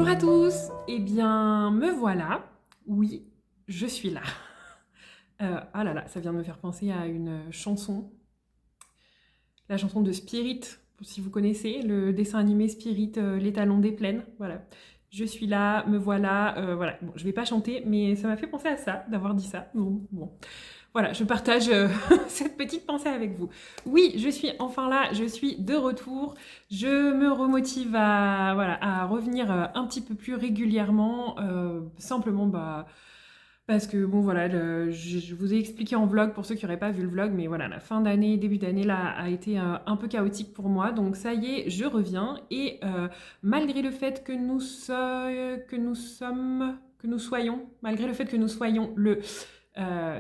Bonjour à tous, eh bien me voilà, oui, je suis là. Ah là là, ça vient de me faire penser à une chanson, la chanson de Spirit, si vous connaissez, le dessin animé Spirit, Les Talons des Plaines, voilà. Je suis là, me voilà, voilà. Bon, je vais pas chanter, mais ça m'a fait penser à ça, d'avoir dit ça. Bon. Voilà, je partage cette petite pensée avec vous. Oui, je suis enfin là, je suis de retour. Je me remotive à, voilà, à revenir un petit peu plus régulièrement. Simplement, parce que, bon, voilà, je vous ai expliqué en vlog pour ceux qui n'auraient pas vu le vlog, mais voilà, la fin d'année, début d'année, là, a été un peu chaotique pour moi. Donc, ça y est, je reviens. Et malgré le fait que malgré le fait que nous soyons le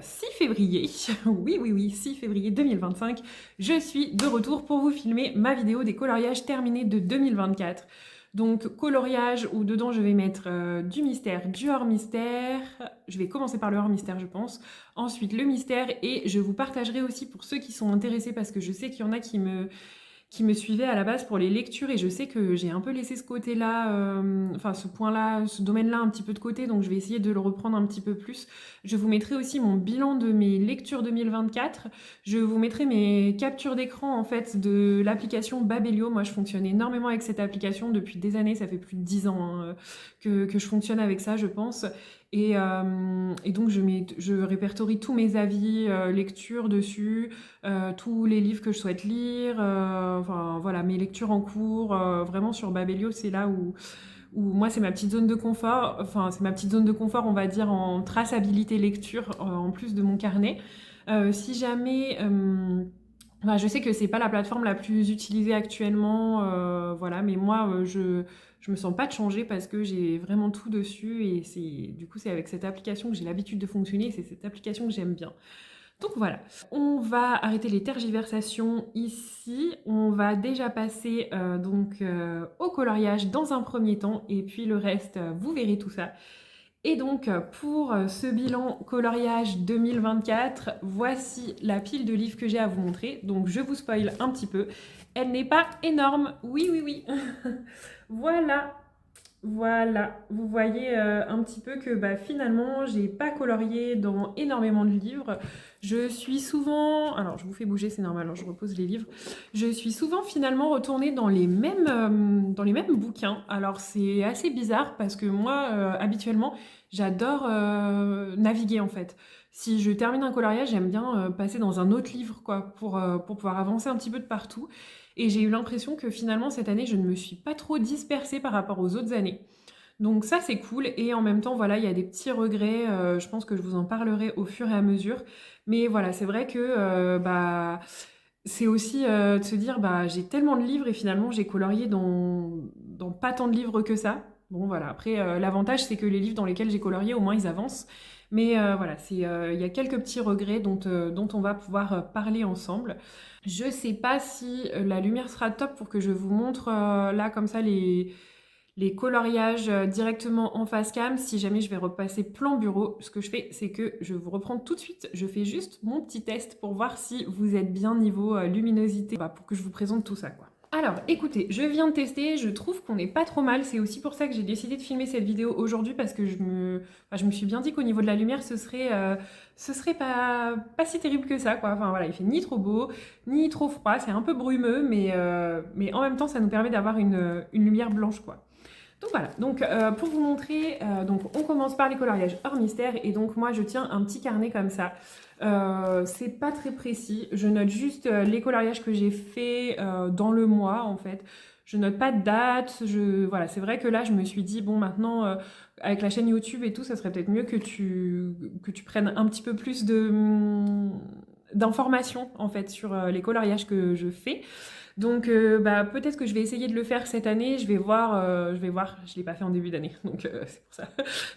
6 février, oui, 6 février 2025, je suis de retour pour vous filmer ma vidéo des coloriages terminés de 2024. Donc coloriage où dedans je vais mettre du mystère, du hors mystère, je vais commencer par le hors mystère je pense, ensuite le mystère et je vous partagerai aussi pour ceux qui sont intéressés parce que je sais qu'il y en a qui me suivaient à la base pour les lectures et je sais que j'ai un peu laissé ce côté-là, enfin ce point-là, ce domaine-là un petit peu de côté, donc je vais essayer de le reprendre un petit peu plus. Je vous mettrai aussi mon bilan de mes lectures 2024, je vous mettrai mes captures d'écran en fait de l'application Babelio. Moi je fonctionne énormément avec cette application depuis des années, ça fait plus de 10 ans hein, que je fonctionne avec ça je pense. Et donc je répertorie tous mes avis, lectures dessus, tous les livres que je souhaite lire, enfin voilà, mes lectures en cours, vraiment sur Babelio, c'est là où moi c'est ma petite zone de confort, enfin c'est ma petite zone de confort on va dire en traçabilité lecture, en plus de mon carnet. Si jamais... Enfin, je sais que c'est pas la plateforme la plus utilisée actuellement, voilà, mais moi je me sens pas de changer parce que j'ai vraiment tout dessus et du coup c'est avec cette application que j'ai l'habitude de fonctionner et c'est cette application que j'aime bien. Donc voilà, on va arrêter les tergiversations ici. On va déjà passer au coloriage dans un premier temps et puis le reste, vous verrez tout ça. Et donc pour ce bilan coloriage 2024, voici la pile de livres que j'ai à vous montrer. Donc je vous spoil un petit peu. Elle n'est pas énorme, oui. Voilà. Voilà, vous voyez un petit peu que finalement, j'ai pas colorié dans énormément de livres. Je suis souvent... Alors, je vous fais bouger, c'est normal, alors je repose les livres. Je suis souvent finalement retournée dans les mêmes bouquins. Alors, c'est assez bizarre parce que moi, habituellement, j'adore naviguer en fait. Si je termine un coloriage, j'aime bien passer dans un autre livre quoi, pour pouvoir avancer un petit peu de partout. Et j'ai eu l'impression que finalement, cette année, je ne me suis pas trop dispersée par rapport aux autres années. Donc ça, c'est cool. Et en même temps, voilà, il y a des petits regrets. Je pense que je vous en parlerai au fur et à mesure. Mais voilà, c'est vrai que c'est aussi de se dire, j'ai tellement de livres et finalement, j'ai colorié dans pas tant de livres que ça. Bon, voilà. Après, l'avantage, c'est que les livres dans lesquels j'ai colorié, au moins, ils avancent. Mais voilà, il y a quelques petits regrets dont on va pouvoir parler ensemble. Je sais pas si la lumière sera top pour que je vous montre là comme ça les coloriages directement en face cam. Si jamais je vais repasser plan bureau, ce que je fais c'est que je vous reprends tout de suite. Je fais juste mon petit test pour voir si vous êtes bien niveau luminosité pour que je vous présente tout ça quoi. Alors écoutez, je viens de tester, je trouve qu'on n'est pas trop mal, c'est aussi pour ça que j'ai décidé de filmer cette vidéo aujourd'hui parce que je me suis bien dit qu'au niveau de la lumière ce serait pas si terrible que ça quoi, enfin voilà, il fait ni trop beau, ni trop froid, c'est un peu brumeux mais en même temps ça nous permet d'avoir une lumière blanche quoi. Donc voilà, donc pour vous montrer, donc on commence par les coloriages hors mystère et donc moi je tiens un petit carnet comme ça. C'est pas très précis, je note juste les coloriages que j'ai fait dans le mois en fait. Je note pas de date, voilà, c'est vrai que là je me suis dit bon maintenant avec la chaîne YouTube et tout, ça serait peut-être mieux que tu prennes un petit peu plus d'informations en fait sur les coloriages que je fais. Donc peut-être que je vais essayer de le faire cette année, je vais voir, je l'ai pas fait en début d'année, donc c'est pour ça.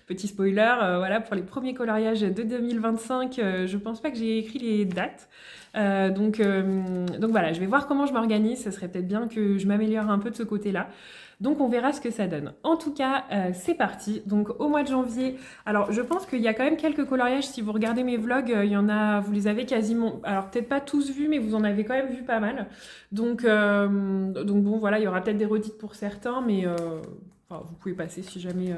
Petit spoiler, voilà, pour les premiers coloriages de 2025, je pense pas que j'ai écrit les dates. Donc voilà, je vais voir comment je m'organise, ça serait peut-être bien que je m'améliore un peu de ce côté-là. Donc on verra ce que ça donne. En tout cas, c'est parti. Donc au mois de janvier, alors je pense qu'il y a quand même quelques coloriages. Si vous regardez mes vlogs, il y en a, vous les avez quasiment, alors peut-être pas tous vus, mais vous en avez quand même vu pas mal. Donc bon voilà, il y aura peut-être des redites pour certains, mais Enfin, vous pouvez passer si jamais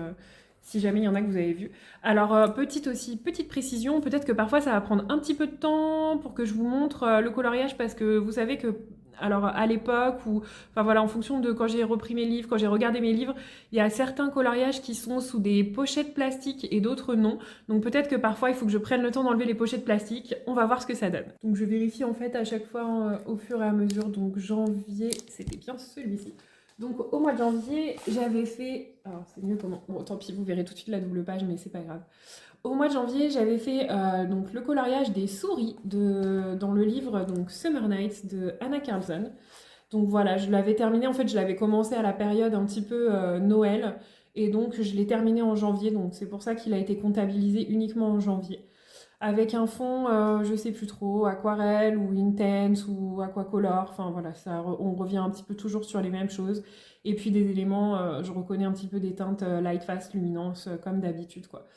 il y en a que vous avez vu. Alors, petite précision, peut-être que parfois ça va prendre un petit peu de temps pour que je vous montre le coloriage, parce que vous savez que, alors à l'époque, ou enfin voilà, en fonction de quand j'ai repris mes livres, quand j'ai regardé mes livres, il y a certains coloriages qui sont sous des pochettes plastiques et d'autres non. Donc peut-être que parfois il faut que je prenne le temps d'enlever les pochettes plastiques. On va voir ce que ça donne. Donc je vérifie en fait à chaque fois au fur et à mesure. Donc janvier, c'était bien celui-ci. Donc au mois de janvier, j'avais fait... Alors c'est mieux comment... Bon tant pis, vous verrez tout de suite la double page, mais c'est pas grave. Au mois de janvier, j'avais fait donc, le coloriage des souris dans le livre donc, Summer Nights de Anna Carlson. Donc voilà, je l'avais terminé, en fait je l'avais commencé à la période un petit peu Noël, et donc je l'ai terminé en janvier, donc c'est pour ça qu'il a été comptabilisé uniquement en janvier. Avec un fond, je sais plus trop, aquarelle ou intense ou aquacolor, enfin voilà, on revient un petit peu toujours sur les mêmes choses. Et puis des éléments, je reconnais un petit peu des teintes light, fast, luminance, comme d'habitude quoi.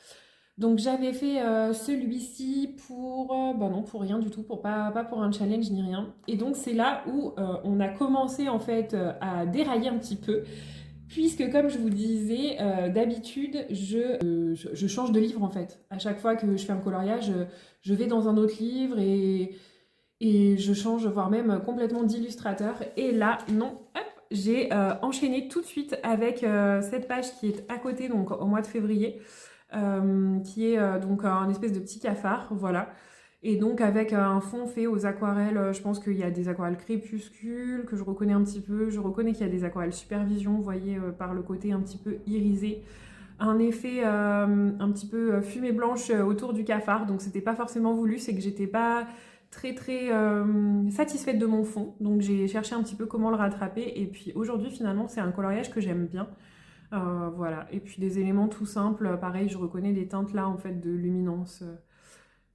Donc j'avais fait celui-ci pour, bah non, pour rien du tout, pas pour un challenge ni rien. Et donc c'est là où on a commencé en fait à dérailler un petit peu. Puisque comme je vous disais, d'habitude, je change de livre en fait. À chaque fois que je fais un coloriage, je vais dans un autre livre et je change, voire même complètement d'illustrateur. Et là, non, hop, j'ai enchaîné tout de suite avec cette page qui est à côté, donc au mois de février, qui est donc un espèce de petit cafard, voilà. Et donc avec un fond fait aux aquarelles, je pense qu'il y a des aquarelles crépuscules que je reconnais un petit peu, je reconnais qu'il y a des aquarelles supervision, vous voyez par le côté un petit peu irisé, un effet un petit peu fumée blanche autour du cafard, donc c'était pas forcément voulu, c'est que j'étais pas très satisfaite de mon fond, donc j'ai cherché un petit peu comment le rattraper, et puis aujourd'hui finalement c'est un coloriage que j'aime bien. Voilà, et puis des éléments tout simples, pareil je reconnais des teintes là en fait de luminance.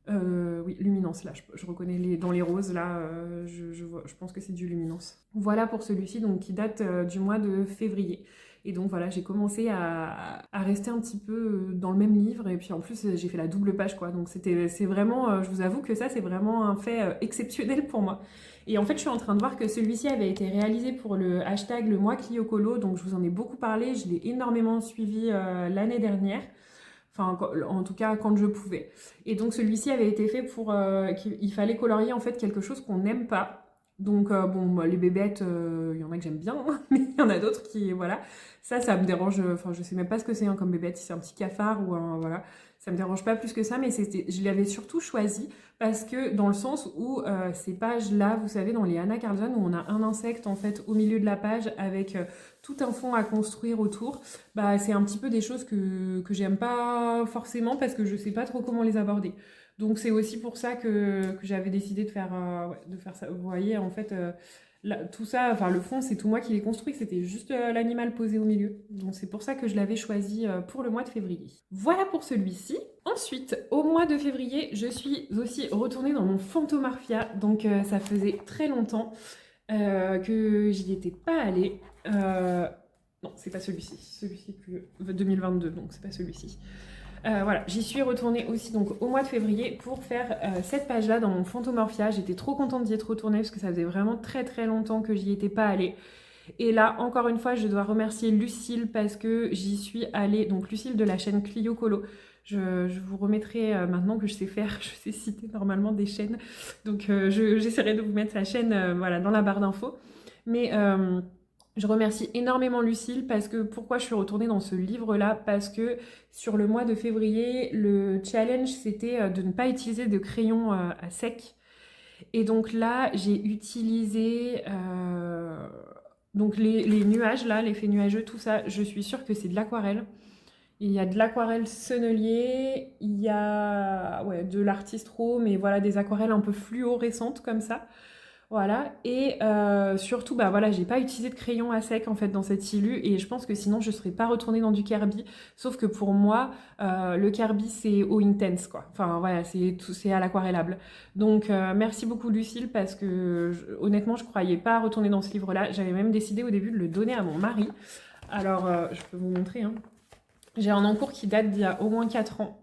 Oui, luminance là, je reconnais dans les roses là, je pense que c'est du luminance. Voilà pour celui-ci donc qui date du mois de février. Et donc voilà, j'ai commencé à rester un petit peu dans le même livre, et puis en plus j'ai fait la double page quoi, donc c'est vraiment, je vous avoue que ça c'est vraiment un fait exceptionnel pour moi. Et en fait je suis en train de voir que celui-ci avait été réalisé pour le hashtag le mois Clio Colo, donc je vous en ai beaucoup parlé, je l'ai énormément suivi l'année dernière. Enfin, en tout cas, quand je pouvais. Et donc, celui-ci avait été fait pour qu'il fallait colorier en fait quelque chose qu'on n'aime pas. Donc, bon, les bébêtes, il y en a que j'aime bien, hein, mais il y en a d'autres qui, voilà. Ça me dérange. Enfin, je sais même pas ce que c'est hein, comme bébête, si c'est un petit cafard ou un, voilà. Ça me dérange pas plus que ça, mais je l'avais surtout choisi parce que dans le sens où ces pages-là, vous savez, dans les Anna Carlson, où on a un insecte en fait au milieu de la page avec tout un fond à construire autour, bah c'est un petit peu des choses que j'aime pas forcément parce que je sais pas trop comment les aborder. Donc c'est aussi pour ça que j'avais décidé de faire ça. Vous voyez, en fait, tout ça, enfin le fond, c'est tout moi qui l'ai construit, c'était juste l'animal posé au milieu. Donc c'est pour ça que je l'avais choisi pour le mois de février. Voilà pour celui-ci. Ensuite, au mois de février, je suis aussi retournée dans mon Fantomarfia. Donc ça faisait très longtemps que j'y étais pas allée. Non, c'est pas celui-ci. Celui-ci est plus 2022, donc c'est pas celui-ci. Voilà, j'y suis retournée aussi donc au mois de février pour faire cette page-là dans mon Fantomorphia. J'étais trop contente d'y être retournée parce que ça faisait vraiment très longtemps que j'y étais pas allée. Et là, encore une fois, je dois remercier Lucille parce que j'y suis allée. Donc Lucille de la chaîne Clio Colo. Je vous remettrai maintenant que je sais faire, je sais citer normalement des chaînes. Donc j'essaierai de vous mettre sa chaîne voilà, dans la barre d'infos. Mais je remercie énormément Lucille parce que pourquoi je suis retournée dans ce livre-là? Parce que sur le mois de février, le challenge c'était de ne pas utiliser de crayon à sec. Et donc là, j'ai utilisé donc les nuages là, l'effet nuageux, tout ça. Je suis sûre que c'est de l'aquarelle. Il y a de l'aquarelle sennelier, il y a ouais, de l'artiste raw, mais voilà, des aquarelles un peu fluorescentes comme ça. Voilà, et surtout, bah voilà, j'ai pas utilisé de crayon à sec en fait dans cette illu, et je pense que sinon je serais pas retournée dans du Kirby, sauf que pour moi, le Kirby c'est au intense quoi, enfin voilà, c'est à l'aquarellable. Donc merci beaucoup Lucille, parce que honnêtement je croyais pas retourner dans ce livre-là, j'avais même décidé au début de le donner à mon mari. Alors je peux vous montrer, hein. J'ai un encours qui date d'il y a au moins 4 ans.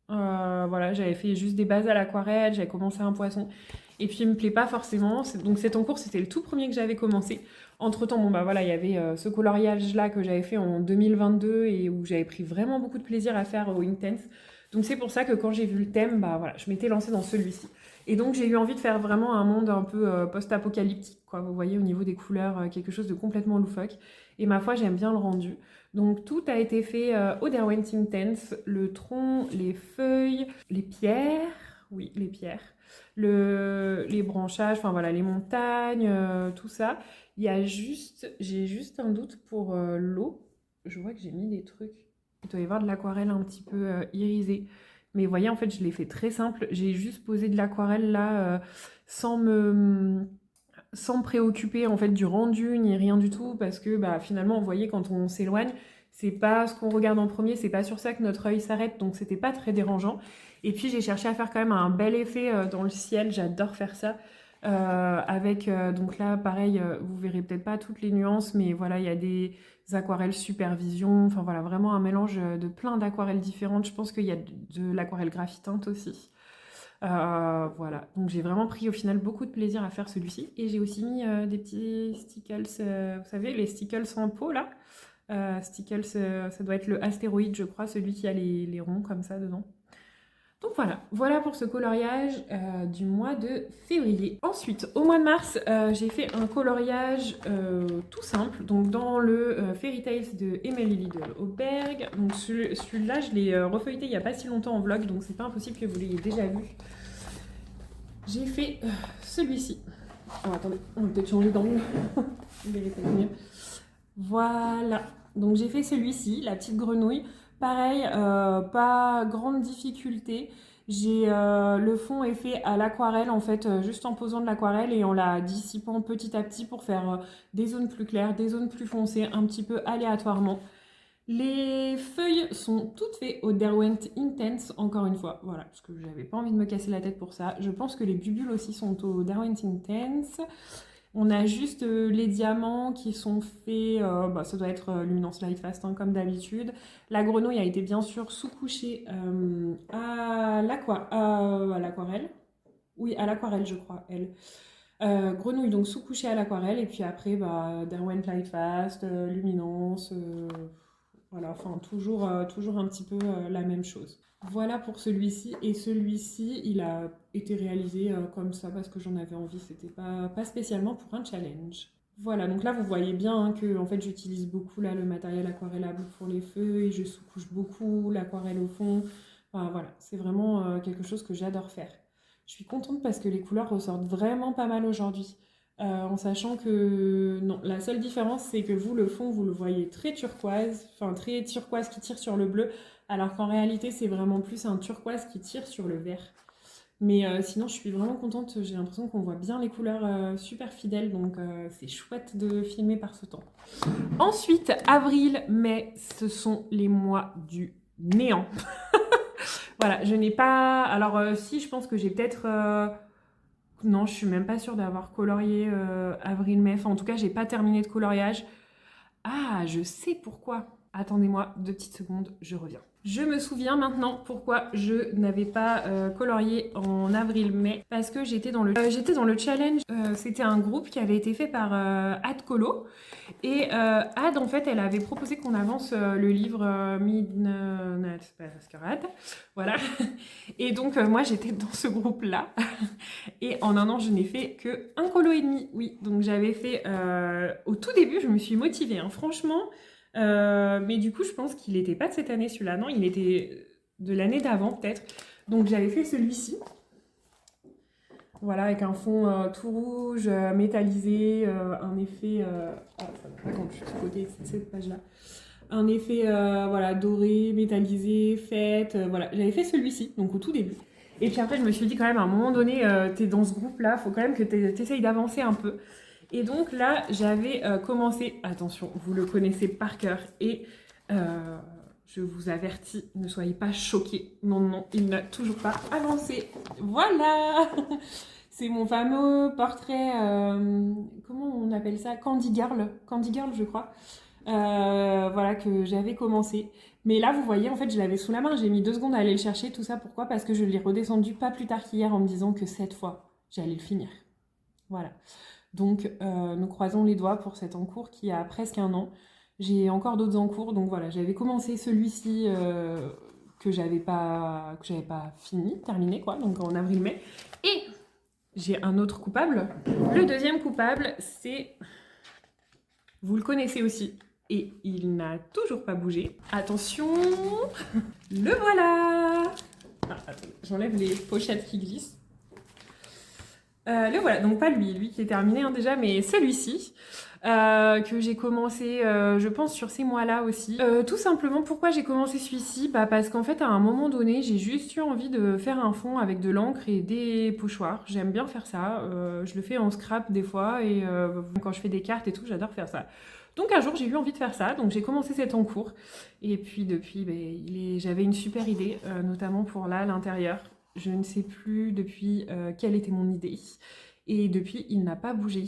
Voilà, j'avais fait juste des bases à l'aquarelle, j'avais commencé un poisson. Et puis il me plaît pas forcément. Donc c'est en cours, c'était le tout premier que j'avais commencé. Entre-temps, bon bah voilà, il y avait ce coloriage-là que j'avais fait en 2022 et où j'avais pris vraiment beaucoup de plaisir à faire au Intense. Donc c'est pour ça que quand j'ai vu le thème, bah voilà, je m'étais lancée dans celui-ci. Et donc j'ai eu envie de faire vraiment un monde un peu post-apocalyptique, quoi. Vous voyez au niveau des couleurs, quelque chose de complètement loufoque. Et ma foi, j'aime bien le rendu. Donc tout a été fait au Derwent Intense, le tronc, les feuilles, les pierres, oui, les pierres, les branchages, enfin voilà, les montagnes, tout ça. J'ai juste un doute pour l'eau. Je vois que j'ai mis des trucs. Il doit y avoir de l'aquarelle un petit peu irisée. Mais vous voyez, en fait, je l'ai fait très simple. J'ai juste posé de l'aquarelle là, sans me sans me préoccuper en fait du rendu ni rien du tout parce que bah, finalement vous voyez quand on s'éloigne c'est pas ce qu'on regarde en premier, c'est pas sur ça que notre œil s'arrête donc c'était pas très dérangeant et puis j'ai cherché à faire quand même un bel effet dans le ciel, j'adore faire ça avec donc là pareil vous verrez peut-être pas toutes les nuances mais voilà il y a des aquarelles supervision, enfin voilà vraiment un mélange de plein d'aquarelles différentes, je pense qu'il y a de l'aquarelle graphitante aussi. Voilà, donc j'ai vraiment pris au final beaucoup de plaisir à faire celui-ci. Et j'ai aussi mis des petits stickles, vous savez, les stickles en pot là. Stickles, ça doit être le astéroïde, je crois, celui qui a les ronds comme ça dedans. Donc voilà pour ce coloriage du mois de février. Ensuite, au mois de mars, j'ai fait un coloriage tout simple. Donc dans le Fairy Tales de Emily Lidl Auberg. Donc celui-là, je l'ai refeuilleté il n'y a pas si longtemps en vlog, donc c'est pas impossible que vous l'ayez déjà vu. J'ai fait celui-ci. Oh, attendez, on va peut-être changer d'angle. mieux. Voilà. Donc j'ai fait celui-ci, la petite grenouille. Pareil, pas grande difficulté. Le fond est fait à l'aquarelle en fait, juste en posant de l'aquarelle et en la dissipant petit à petit pour faire des zones plus claires, des zones plus foncées, un petit peu aléatoirement. Les feuilles sont toutes faites au Derwent Intense, encore une fois, voilà, parce que j'avais pas envie de me casser la tête pour ça. Je pense que les bubules aussi sont au Derwent Intense. On a juste les diamants qui sont faits, bah, ça doit être Luminance Lightfast hein, comme d'habitude. La grenouille a été bien sûr sous-couchée à l'aquarelle. Oui, à l'aquarelle je crois, elle. Grenouille donc sous-couchée à l'aquarelle et puis après bah, Derwent Lightfast, Luminance, voilà, enfin toujours un petit peu la même chose. Voilà pour celui-ci et celui-ci il a été réalisé comme ça parce que j'en avais envie, c'était pas spécialement pour un challenge. Voilà, donc là vous voyez bien hein, que en fait, j'utilise beaucoup là, le matériel aquarellable pour les feuilles, je sous-couche beaucoup l'aquarelle au fond, enfin, voilà, c'est vraiment quelque chose que j'adore faire. Je suis contente parce que les couleurs ressortent vraiment pas mal aujourd'hui. En sachant que non, la seule différence c'est que vous, le fond, vous le voyez très turquoise, enfin très turquoise qui tire sur le bleu, alors qu'en réalité c'est vraiment plus un turquoise qui tire sur le vert. Mais sinon je suis vraiment contente, j'ai l'impression qu'on voit bien les couleurs super fidèles, donc c'est chouette de filmer par ce temps. Ensuite, avril, mai, ce sont les mois du néant. Voilà, je n'ai pas... Alors si, je pense que j'ai peut-être... Non, je suis même pas sûre d'avoir colorié avril-mai. Enfin, en tout cas, j'ai pas terminé de coloriage. Ah, je sais pourquoi. Attendez-moi 2 petites secondes, je reviens. Je me souviens maintenant pourquoi je n'avais pas colorié en avril-mai. Parce que j'étais dans le challenge. C'était un groupe qui avait été fait par Ad Colo. Et Ad, en fait, elle avait proposé qu'on avance le livre Midnight Masquerade. Voilà. Et donc, moi, j'étais dans ce groupe-là. Et en un an, je n'ai fait que un colo et demi. Oui, donc j'avais fait... au tout début, je me suis motivée, hein, franchement. Mais du coup, je pense qu'il n'était pas de cette année, celui-là. Non, il était de l'année d'avant, peut-être. Donc, j'avais fait celui-ci. Voilà, avec un fond tout rouge, métallisé, un effet... Ah, ça va pas quand je suis de côté, c'est cette page-là. Un effet voilà, doré, métallisé, fête. Voilà, j'avais fait celui-ci, donc au tout début. Et puis après, je me suis dit quand même, à un moment donné, t'es dans ce groupe-là, il faut quand même que t'essayes d'avancer un peu. Et donc là, j'avais commencé, attention, vous le connaissez par cœur, et je vous avertis, ne soyez pas choqués. Non, non, il n'a toujours pas avancé. Voilà. C'est mon fameux portrait, comment on appelle ça? Candy Girl, je crois. Voilà, que j'avais commencé. Mais là, vous voyez, en fait, je l'avais sous la main. J'ai mis 2 secondes à aller le chercher. Tout ça, pourquoi? Parce que je l'ai redescendu pas plus tard qu'hier en me disant que cette fois, j'allais le finir. Voilà. Donc, nous croisons les doigts pour cet en cours qui a presque 1 an. J'ai encore d'autres en cours. Donc voilà, j'avais commencé celui-ci que j'avais pas fini, terminé, quoi. Donc en avril-mai. Et j'ai un autre coupable. Le deuxième coupable, c'est... Vous le connaissez aussi. Et il n'a toujours pas bougé. Attention, le voilà. Ah, attendez, j'enlève les pochettes qui glissent. Le voilà, donc pas lui qui est terminé hein, déjà, mais celui-ci. Que j'ai commencé, je pense, sur ces mois-là aussi. Tout simplement, pourquoi j'ai commencé celui-ci? Parce qu'en fait, à un moment donné, j'ai juste eu envie de faire un fond avec de l'encre et des pochoirs. J'aime bien faire ça. Je le fais en scrap des fois, et quand je fais des cartes et tout, j'adore faire ça. Donc un jour, j'ai eu envie de faire ça, donc j'ai commencé cet en cours. Et puis depuis, j'avais une super idée, notamment pour là, l'intérieur. Je ne sais plus depuis quelle était mon idée. Et depuis, il n'a pas bougé.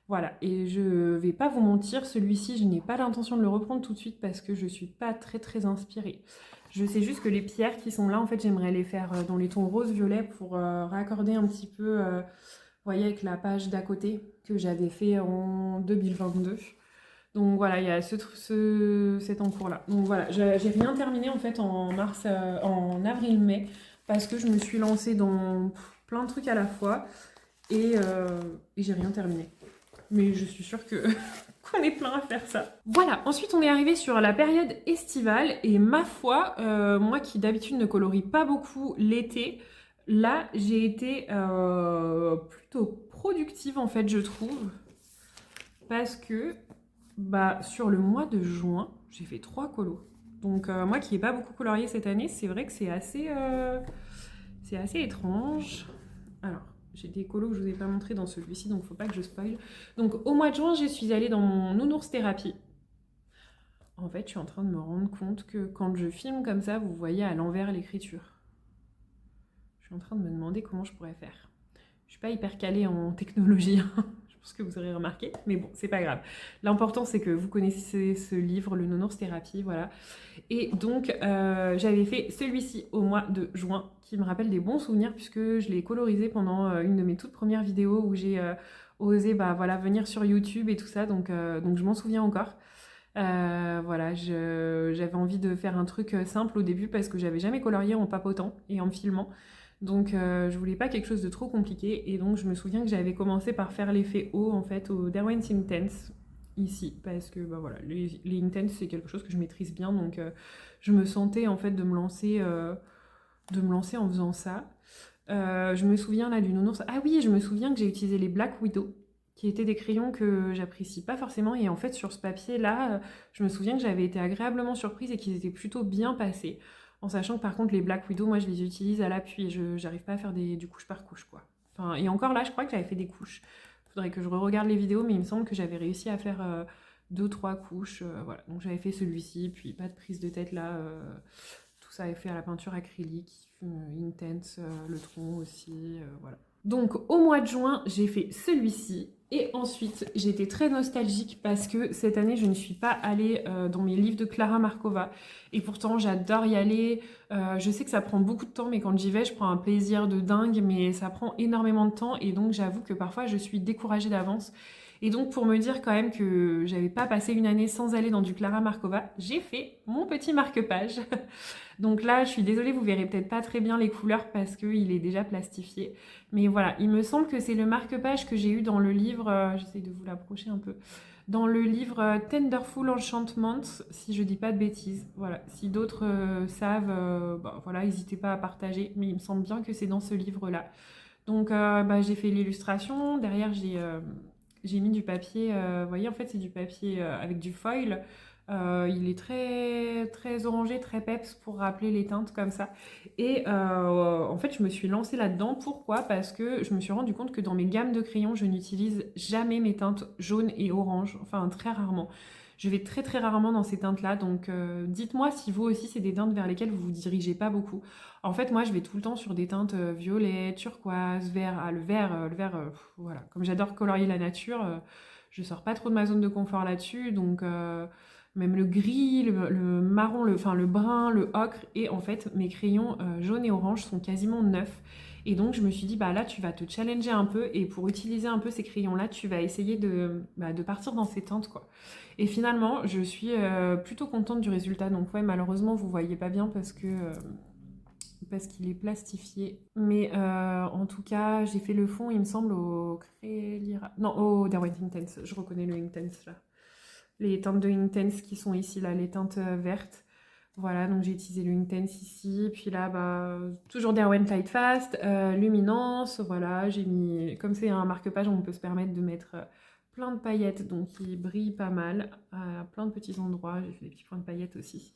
Voilà, et je vais pas vous mentir, celui-ci, je n'ai pas l'intention de le reprendre tout de suite parce que je suis pas très inspirée. Je sais juste que les pierres qui sont là, en fait, j'aimerais les faire dans les tons rose-violet pour raccorder un petit peu, vous voyez, avec la page d'à côté que j'avais fait en 2022. Donc voilà, il y a cet encours-là. Donc voilà, j'ai rien terminé en fait en avril-mai parce que je me suis lancée dans plein de trucs à la fois et j'ai rien terminé. Mais je suis sûre que qu'on est plein à faire ça. Voilà, ensuite on est arrivé sur la période estivale et ma foi, moi qui d'habitude ne colorie pas beaucoup l'été, là j'ai été plutôt productive en fait je trouve parce que sur le mois de juin, j'ai fait 3 colos. Donc moi qui n'ai pas beaucoup colorié cette année, c'est vrai que c'est assez étrange. Alors, j'ai des colos que je ne vous ai pas montré dans celui-ci, donc il ne faut pas que je spoil. Donc au mois de juin, je suis allée dans mon nounours thérapie. En fait, je suis en train de me rendre compte que quand je filme comme ça, vous voyez à l'envers l'écriture. Je suis en train de me demander comment je pourrais faire. Je suis pas hyper calée en technologie, hein. Je pense que vous aurez remarqué, mais bon, c'est pas grave. L'important, c'est que vous connaissez ce livre, le nounours thérapie, voilà. Et donc, j'avais fait celui-ci au mois de juin, qui me rappelle des bons souvenirs, puisque je l'ai colorisé pendant une de mes toutes premières vidéos où j'ai osé venir sur YouTube et tout ça, donc je m'en souviens encore. Voilà, j'avais envie de faire un truc simple au début parce que j'avais jamais colorié en papotant et en me filmant. Donc je voulais pas quelque chose de trop compliqué et donc je me souviens que j'avais commencé par faire l'effet haut en fait au Derwent's Intense ici parce que voilà, les Intense c'est quelque chose que je maîtrise bien donc je me sentais en fait de me lancer en faisant ça. Je me souviens là du nounours. Ah oui, je me souviens que j'ai utilisé les Black Widow qui étaient des crayons que j'apprécie pas forcément et en fait sur ce papier là, je me souviens que j'avais été agréablement surprise et qu'ils étaient plutôt bien passés. En sachant que par contre les Black Widow, moi je les utilise à l'appui et j'arrive pas à faire du couche par couche quoi. Enfin, et encore là, je crois que j'avais fait des couches. Faudrait que je re-regarde les vidéos, mais il me semble que j'avais réussi à faire 2-3 couches. Voilà, donc j'avais fait celui-ci, puis pas de prise de tête là. Tout ça est fait à la peinture acrylique, Intense, le tronc aussi, voilà. Donc au mois de juin, j'ai fait celui-ci. Et ensuite, j'étais très nostalgique parce que cette année, je ne suis pas allée dans mes livres de Clara Markova. Et pourtant, j'adore y aller. Je sais que ça prend beaucoup de temps, mais quand j'y vais, je prends un plaisir de dingue. Mais ça prend énormément de temps. Et donc, j'avoue que parfois, je suis découragée d'avance. Et donc, pour me dire quand même que j'avais pas passé une année sans aller dans du Clara Markova, j'ai fait mon petit marque-page. Donc là, je suis désolée, vous verrez peut-être pas très bien les couleurs parce qu'il est déjà plastifié. Mais voilà, il me semble que c'est le marque-page que j'ai eu dans le livre, j'essaie de vous l'approcher un peu, dans le livre Tenderful Enchantment, si je dis pas de bêtises. Voilà, si d'autres savent, voilà, n'hésitez pas à partager, mais il me semble bien que c'est dans ce livre-là. Donc j'ai fait l'illustration, derrière j'ai mis du papier, vous voyez en fait c'est du papier avec du foil. Il est très orangé, très peps pour rappeler les teintes comme ça. Et en fait, je me suis lancée là-dedans. Pourquoi? Parce que je me suis rendu compte que dans mes gammes de crayons, je n'utilise jamais mes teintes jaunes et orange. Enfin, très rarement. Je vais très rarement dans ces teintes-là. Donc, dites-moi si vous aussi, c'est des teintes vers lesquelles vous vous dirigez pas beaucoup. En fait, moi, je vais tout le temps sur des teintes violet, turquoise, vert. Ah, le vert, voilà. Comme j'adore colorier la nature, je sors pas trop de ma zone de confort là-dessus. Donc... même le gris, le marron, enfin le brun, le ocre. Et en fait, mes crayons jaunes et orange sont quasiment neufs. Et donc, je me suis dit, bah là, tu vas te challenger un peu. Et pour utiliser un peu ces crayons-là, tu vas essayer de partir dans ces teintes, quoi. Et finalement, je suis plutôt contente du résultat. Donc ouais, malheureusement, vous voyez pas bien parce qu'il est plastifié. Mais en tout cas, j'ai fait le fond, il me semble, au Crélira... Non, au Derwent Intense. Je reconnais le Intense, là. Les teintes de Intense qui sont ici, là, les teintes vertes. Voilà, donc j'ai utilisé le Intense ici. Puis là, bah, toujours Derwent Lightfast, Luminance. Voilà, j'ai mis... Comme c'est un marque-page, on peut se permettre de mettre plein de paillettes, donc qui brillent pas mal, à plein de petits endroits. J'ai fait des petits points de paillettes aussi.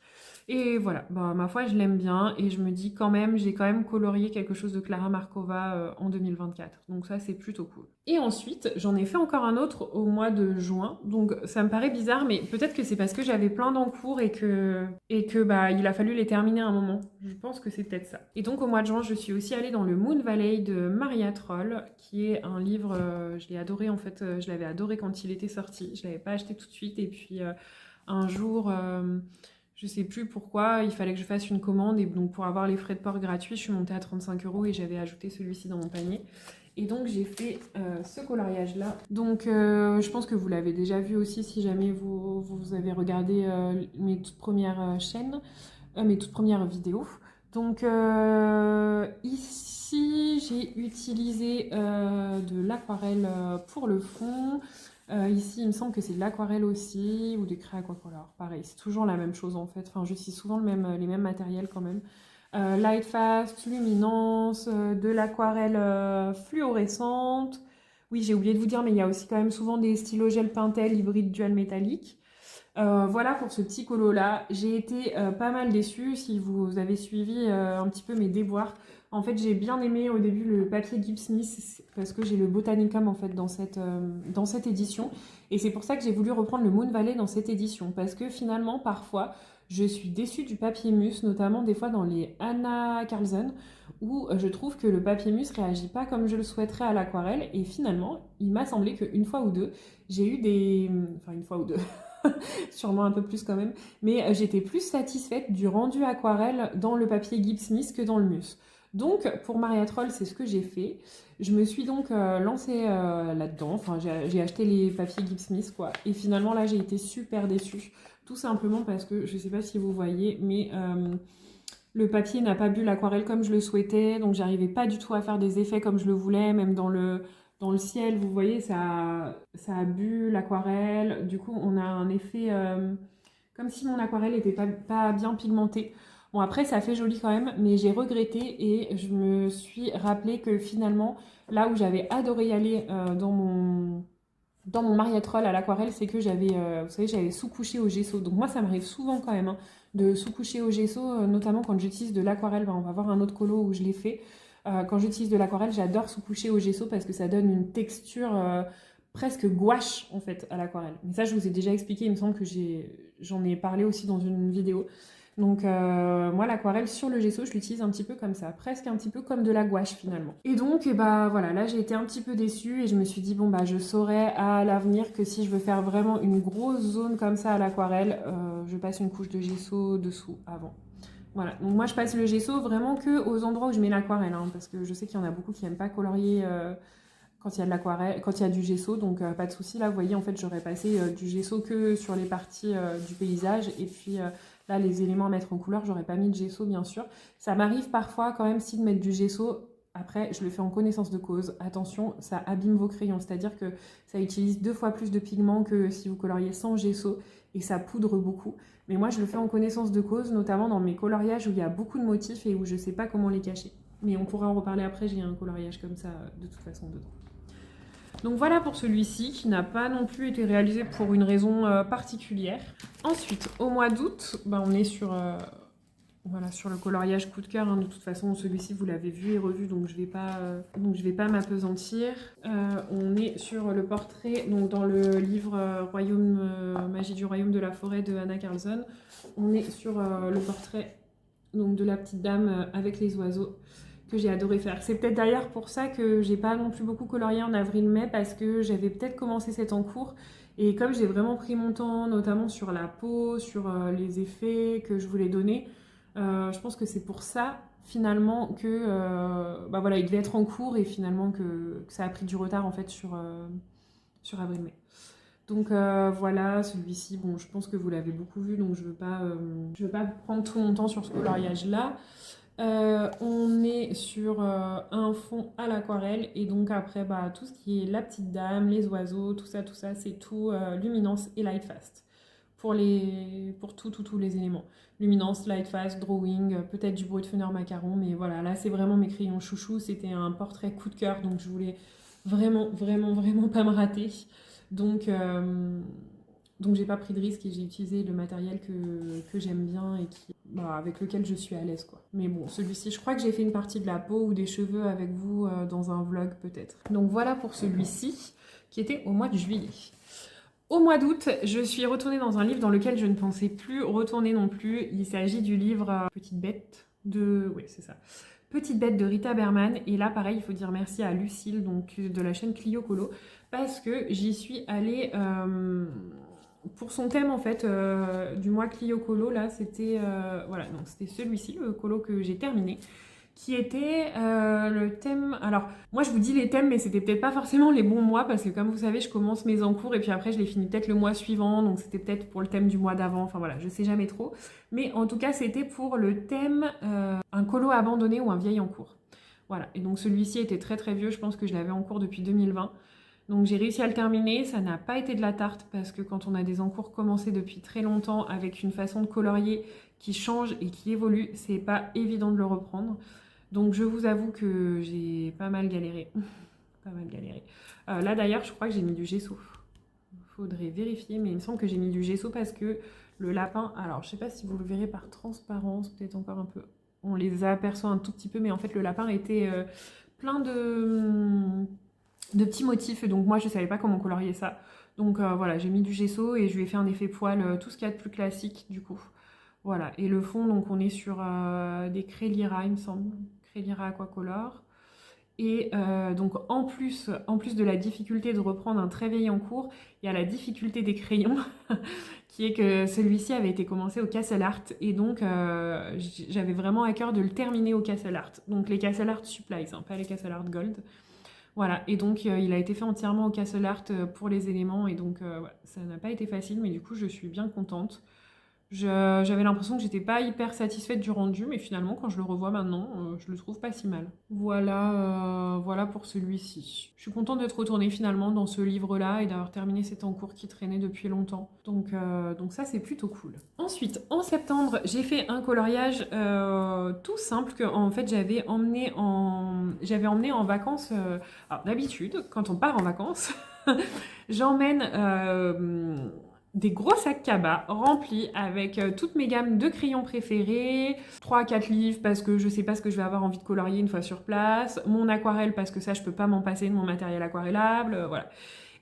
Et voilà, bah, ma foi, je l'aime bien. Et je me dis quand même, j'ai quand même colorié quelque chose de Clara Markova en 2024. Donc ça, c'est plutôt cool. Et ensuite, j'en ai fait encore un autre au mois de juin. Donc ça me paraît bizarre, mais peut-être que c'est parce que j'avais plein d'encours et que bah, il a fallu les terminer à un moment. Je pense que c'est peut-être ça. Et donc au mois de juin, je suis aussi allée dans le Moon Valley de Maria Troll, qui est un livre, je l'ai adoré en fait, je l'avais adoré quand il était sorti. Je l'avais pas acheté tout de suite et puis un jour... je sais plus pourquoi, il fallait que je fasse une commande et donc pour avoir les frais de port gratuits, je suis montée à 35 € et j'avais ajouté celui-ci dans mon panier. Et donc j'ai fait ce coloriage là. Donc je pense que vous l'avez déjà vu aussi si jamais vous avez regardé mes toutes premières chaînes, mes toutes premières vidéos. Donc ici j'ai utilisé de l'aquarelle pour le fond. Ici, il me semble que c'est de l'aquarelle aussi, ou des craies aquacolor. Pareil, c'est toujours la même chose en fait. Enfin, j'utilise souvent les mêmes matériels quand même. Lightfast, luminance, de l'aquarelle fluorescente. Oui, j'ai oublié de vous dire, mais il y a aussi quand même souvent des stylos gel Pentel hybride dual métallique. Voilà pour ce petit colo là. J'ai été pas mal déçue si vous avez suivi un petit peu mes déboires. En fait, j'ai bien aimé au début le papier Gibbs Smith parce que j'ai le Botanicum en fait dans cette édition. Et c'est pour ça que j'ai voulu reprendre le Moon Valley dans cette édition. Parce que finalement, parfois, je suis déçue du papier mousse, notamment des fois dans les Anna Carlsen, où je trouve que le papier mousse réagit pas comme je le souhaiterais à l'aquarelle. Et finalement, il m'a semblé qu'une fois ou deux, j'ai eu des... Enfin, une fois ou deux... sûrement un peu plus quand même, mais j'étais plus satisfaite du rendu aquarelle dans le papier Gibbs Smith que dans le mousse. Donc pour Maria Troll, c'est ce que j'ai fait. Je me suis donc lancée là-dedans, enfin j'ai acheté les papiers Gibbs Smith quoi, et finalement là j'ai été super déçue, tout simplement parce que, je sais pas si vous voyez, mais le papier n'a pas bu l'aquarelle comme je le souhaitais, donc j'arrivais pas du tout à faire des effets comme je le voulais, même dans le ciel, vous voyez, ça a bu l'aquarelle. Du coup, on a un effet comme si mon aquarelle n'était pas bien pigmentée. Bon, après, ça fait joli quand même, mais j'ai regretté et je me suis rappelé que finalement, là où j'avais adoré y aller dans mon Maria Troll à l'aquarelle, c'est que vous savez, j'avais sous-couché au gesso. Donc moi, ça m'arrive souvent quand même hein, de sous-coucher au gesso, notamment quand j'utilise de l'aquarelle. Ben, on va voir un autre colo où je l'ai fait. Quand j'utilise de l'aquarelle, j'adore sous-coucher au gesso parce que ça donne une texture presque gouache en fait à l'aquarelle. Mais ça, je vous ai déjà expliqué, il me semble que j'en ai parlé aussi dans une vidéo. Donc moi, l'aquarelle sur le gesso, je l'utilise un petit peu comme ça, presque un petit peu comme de la gouache finalement. Et donc, bah voilà, là j'ai été un petit peu déçue et je me suis dit, bon bah je saurai à l'avenir que si je veux faire vraiment une grosse zone comme ça à l'aquarelle, je passe une couche de gesso dessous avant. Voilà, donc moi je passe le gesso vraiment que aux endroits où je mets l'aquarelle, hein, parce que je sais qu'il y en a beaucoup qui n'aiment pas colorier quand il y a de l'aquarelle, quand il y a du gesso, donc pas de souci. Là, vous voyez, en fait, j'aurais passé du gesso que sur les parties du paysage, et puis là, les éléments à mettre en couleur, j'aurais pas mis de gesso, bien sûr. Ça m'arrive parfois quand même si de mettre du gesso. Après, je le fais en connaissance de cause. Attention, ça abîme vos crayons, c'est-à-dire que ça utilise 2 fois plus de pigments que si vous coloriez sans gesso, et ça poudre beaucoup. Mais moi, je le fais en connaissance de cause, notamment dans mes coloriages où il y a beaucoup de motifs et où je sais pas comment les cacher. Mais on pourra en reparler après, j'ai un coloriage comme ça de toute façon dedans. Donc voilà pour celui-ci qui n'a pas non plus été réalisé pour une raison particulière. Ensuite, au mois d'août, on est sur, voilà, sur le coloriage coup de cœur. Hein. De toute façon, celui-ci, vous l'avez vu et revu, donc je vais pas m'appesantir. On est sur le portrait, donc dans le livre Magie du Royaume de la Forêt de Anna Carlsen. On est sur le portrait donc, de la petite dame avec les oiseaux, que j'ai adoré faire. C'est peut-être d'ailleurs pour ça que j'ai pas non plus beaucoup colorié en avril-mai, parce que j'avais peut-être commencé cet en cours, et comme j'ai vraiment pris mon temps, notamment sur la peau, sur les effets que je voulais donner, je pense que c'est pour ça finalement que bah voilà, il devait être en cours, et finalement que ça a pris du retard en fait sur avril-mai. Donc voilà, celui-ci, bon, je pense que vous l'avez beaucoup vu, donc je veux pas prendre tout mon temps sur ce coloriage-là. On est sur un fond à l'aquarelle, et donc après, bah, tout ce qui est la petite dame, les oiseaux, tout ça, c'est tout luminance et light fast. Pour tous les éléments. Luminance, light fast, drawing, peut-être du Brutfuner macaron, mais voilà, là c'est vraiment mes crayons chouchous, c'était un portrait coup de cœur, donc je voulais vraiment pas me rater. Donc, donc j'ai pas pris de risque, et j'ai utilisé le matériel que j'aime bien et bah, avec lequel je suis à l'aise, quoi. Mais bon, celui-ci, je crois que j'ai fait une partie de la peau ou des cheveux avec vous dans un vlog peut-être. Donc voilà pour celui-ci, qui était au mois de juillet. Au mois d'août, je suis retournée dans un livre dans lequel je ne pensais plus retourner non plus. Il s'agit du livre Petite Bête de... Oui, c'est ça. Petite Bête de Rita Berman. Et là, pareil, il faut dire merci à Lucille, donc de la chaîne Clio Colo, parce que j'y suis allée pour son thème, en fait, du mois Clio Colo. Là, c'était voilà, donc c'était celui-ci, le colo que j'ai terminé, qui était le thème... Alors, moi je vous dis les thèmes, mais c'était peut-être pas forcément les bons mois, parce que comme vous savez, je commence mes encours, et puis après je les finis peut-être le mois suivant, donc c'était peut-être pour le thème du mois d'avant, enfin voilà, je sais jamais trop. Mais en tout cas, c'était pour le thème un colo abandonné ou un vieil encours. Voilà, et donc celui-ci était très très vieux, je pense que je l'avais en cours depuis 2020. Donc j'ai réussi à le terminer, ça n'a pas été de la tarte, parce que quand on a des encours commencés depuis très longtemps, avec une façon de colorier qui change et qui évolue, c'est pas évident de le reprendre. Donc je vous avoue que j'ai pas mal galéré. Pas mal galéré. Là d'ailleurs, je crois que j'ai mis du gesso. Faudrait vérifier, mais il me semble que j'ai mis du gesso parce que le lapin... Alors je sais pas si vous le verrez par transparence, peut-être encore un peu... On les aperçoit un tout petit peu, mais en fait le lapin était plein de petits motifs, et donc moi je savais pas comment colorier ça. Donc voilà, j'ai mis du gesso et je lui ai fait un effet poil, tout ce qu'il y a de plus classique du coup. Voilà, et le fond, donc on est sur des Crélira, il me semble. Crélira Aquacolor. Et donc en plus de la difficulté de reprendre un très vieil en cours, il y a la difficulté des crayons, qui est que celui-ci avait été commencé au Castle Art, et donc j'avais vraiment à cœur de le terminer au Castle Art. Donc les Castle Art Supplies, hein, pas les Castle Art Gold. Voilà, et donc il a été fait entièrement au Castle Art pour les éléments, et donc voilà, ça n'a pas été facile, mais du coup je suis bien contente. J'avais l'impression que j'étais pas hyper satisfaite du rendu, mais finalement quand je le revois maintenant, je le trouve pas si mal. Voilà, voilà pour celui-ci. Je suis contente d'être retournée finalement dans ce livre-là et d'avoir terminé cet en cours qui traînait depuis longtemps. Donc ça c'est plutôt cool. Ensuite, en septembre, j'ai fait un coloriage tout simple que en fait j'avais emmené en vacances. Alors d'habitude, quand on part en vacances, j'emmène des gros sacs cabas remplis avec toutes mes gammes de crayons préférés, 3 à 4 livres parce que je sais pas ce que je vais avoir envie de colorier une fois sur place, mon aquarelle parce que ça je peux pas m'en passer de mon matériel aquarellable, voilà.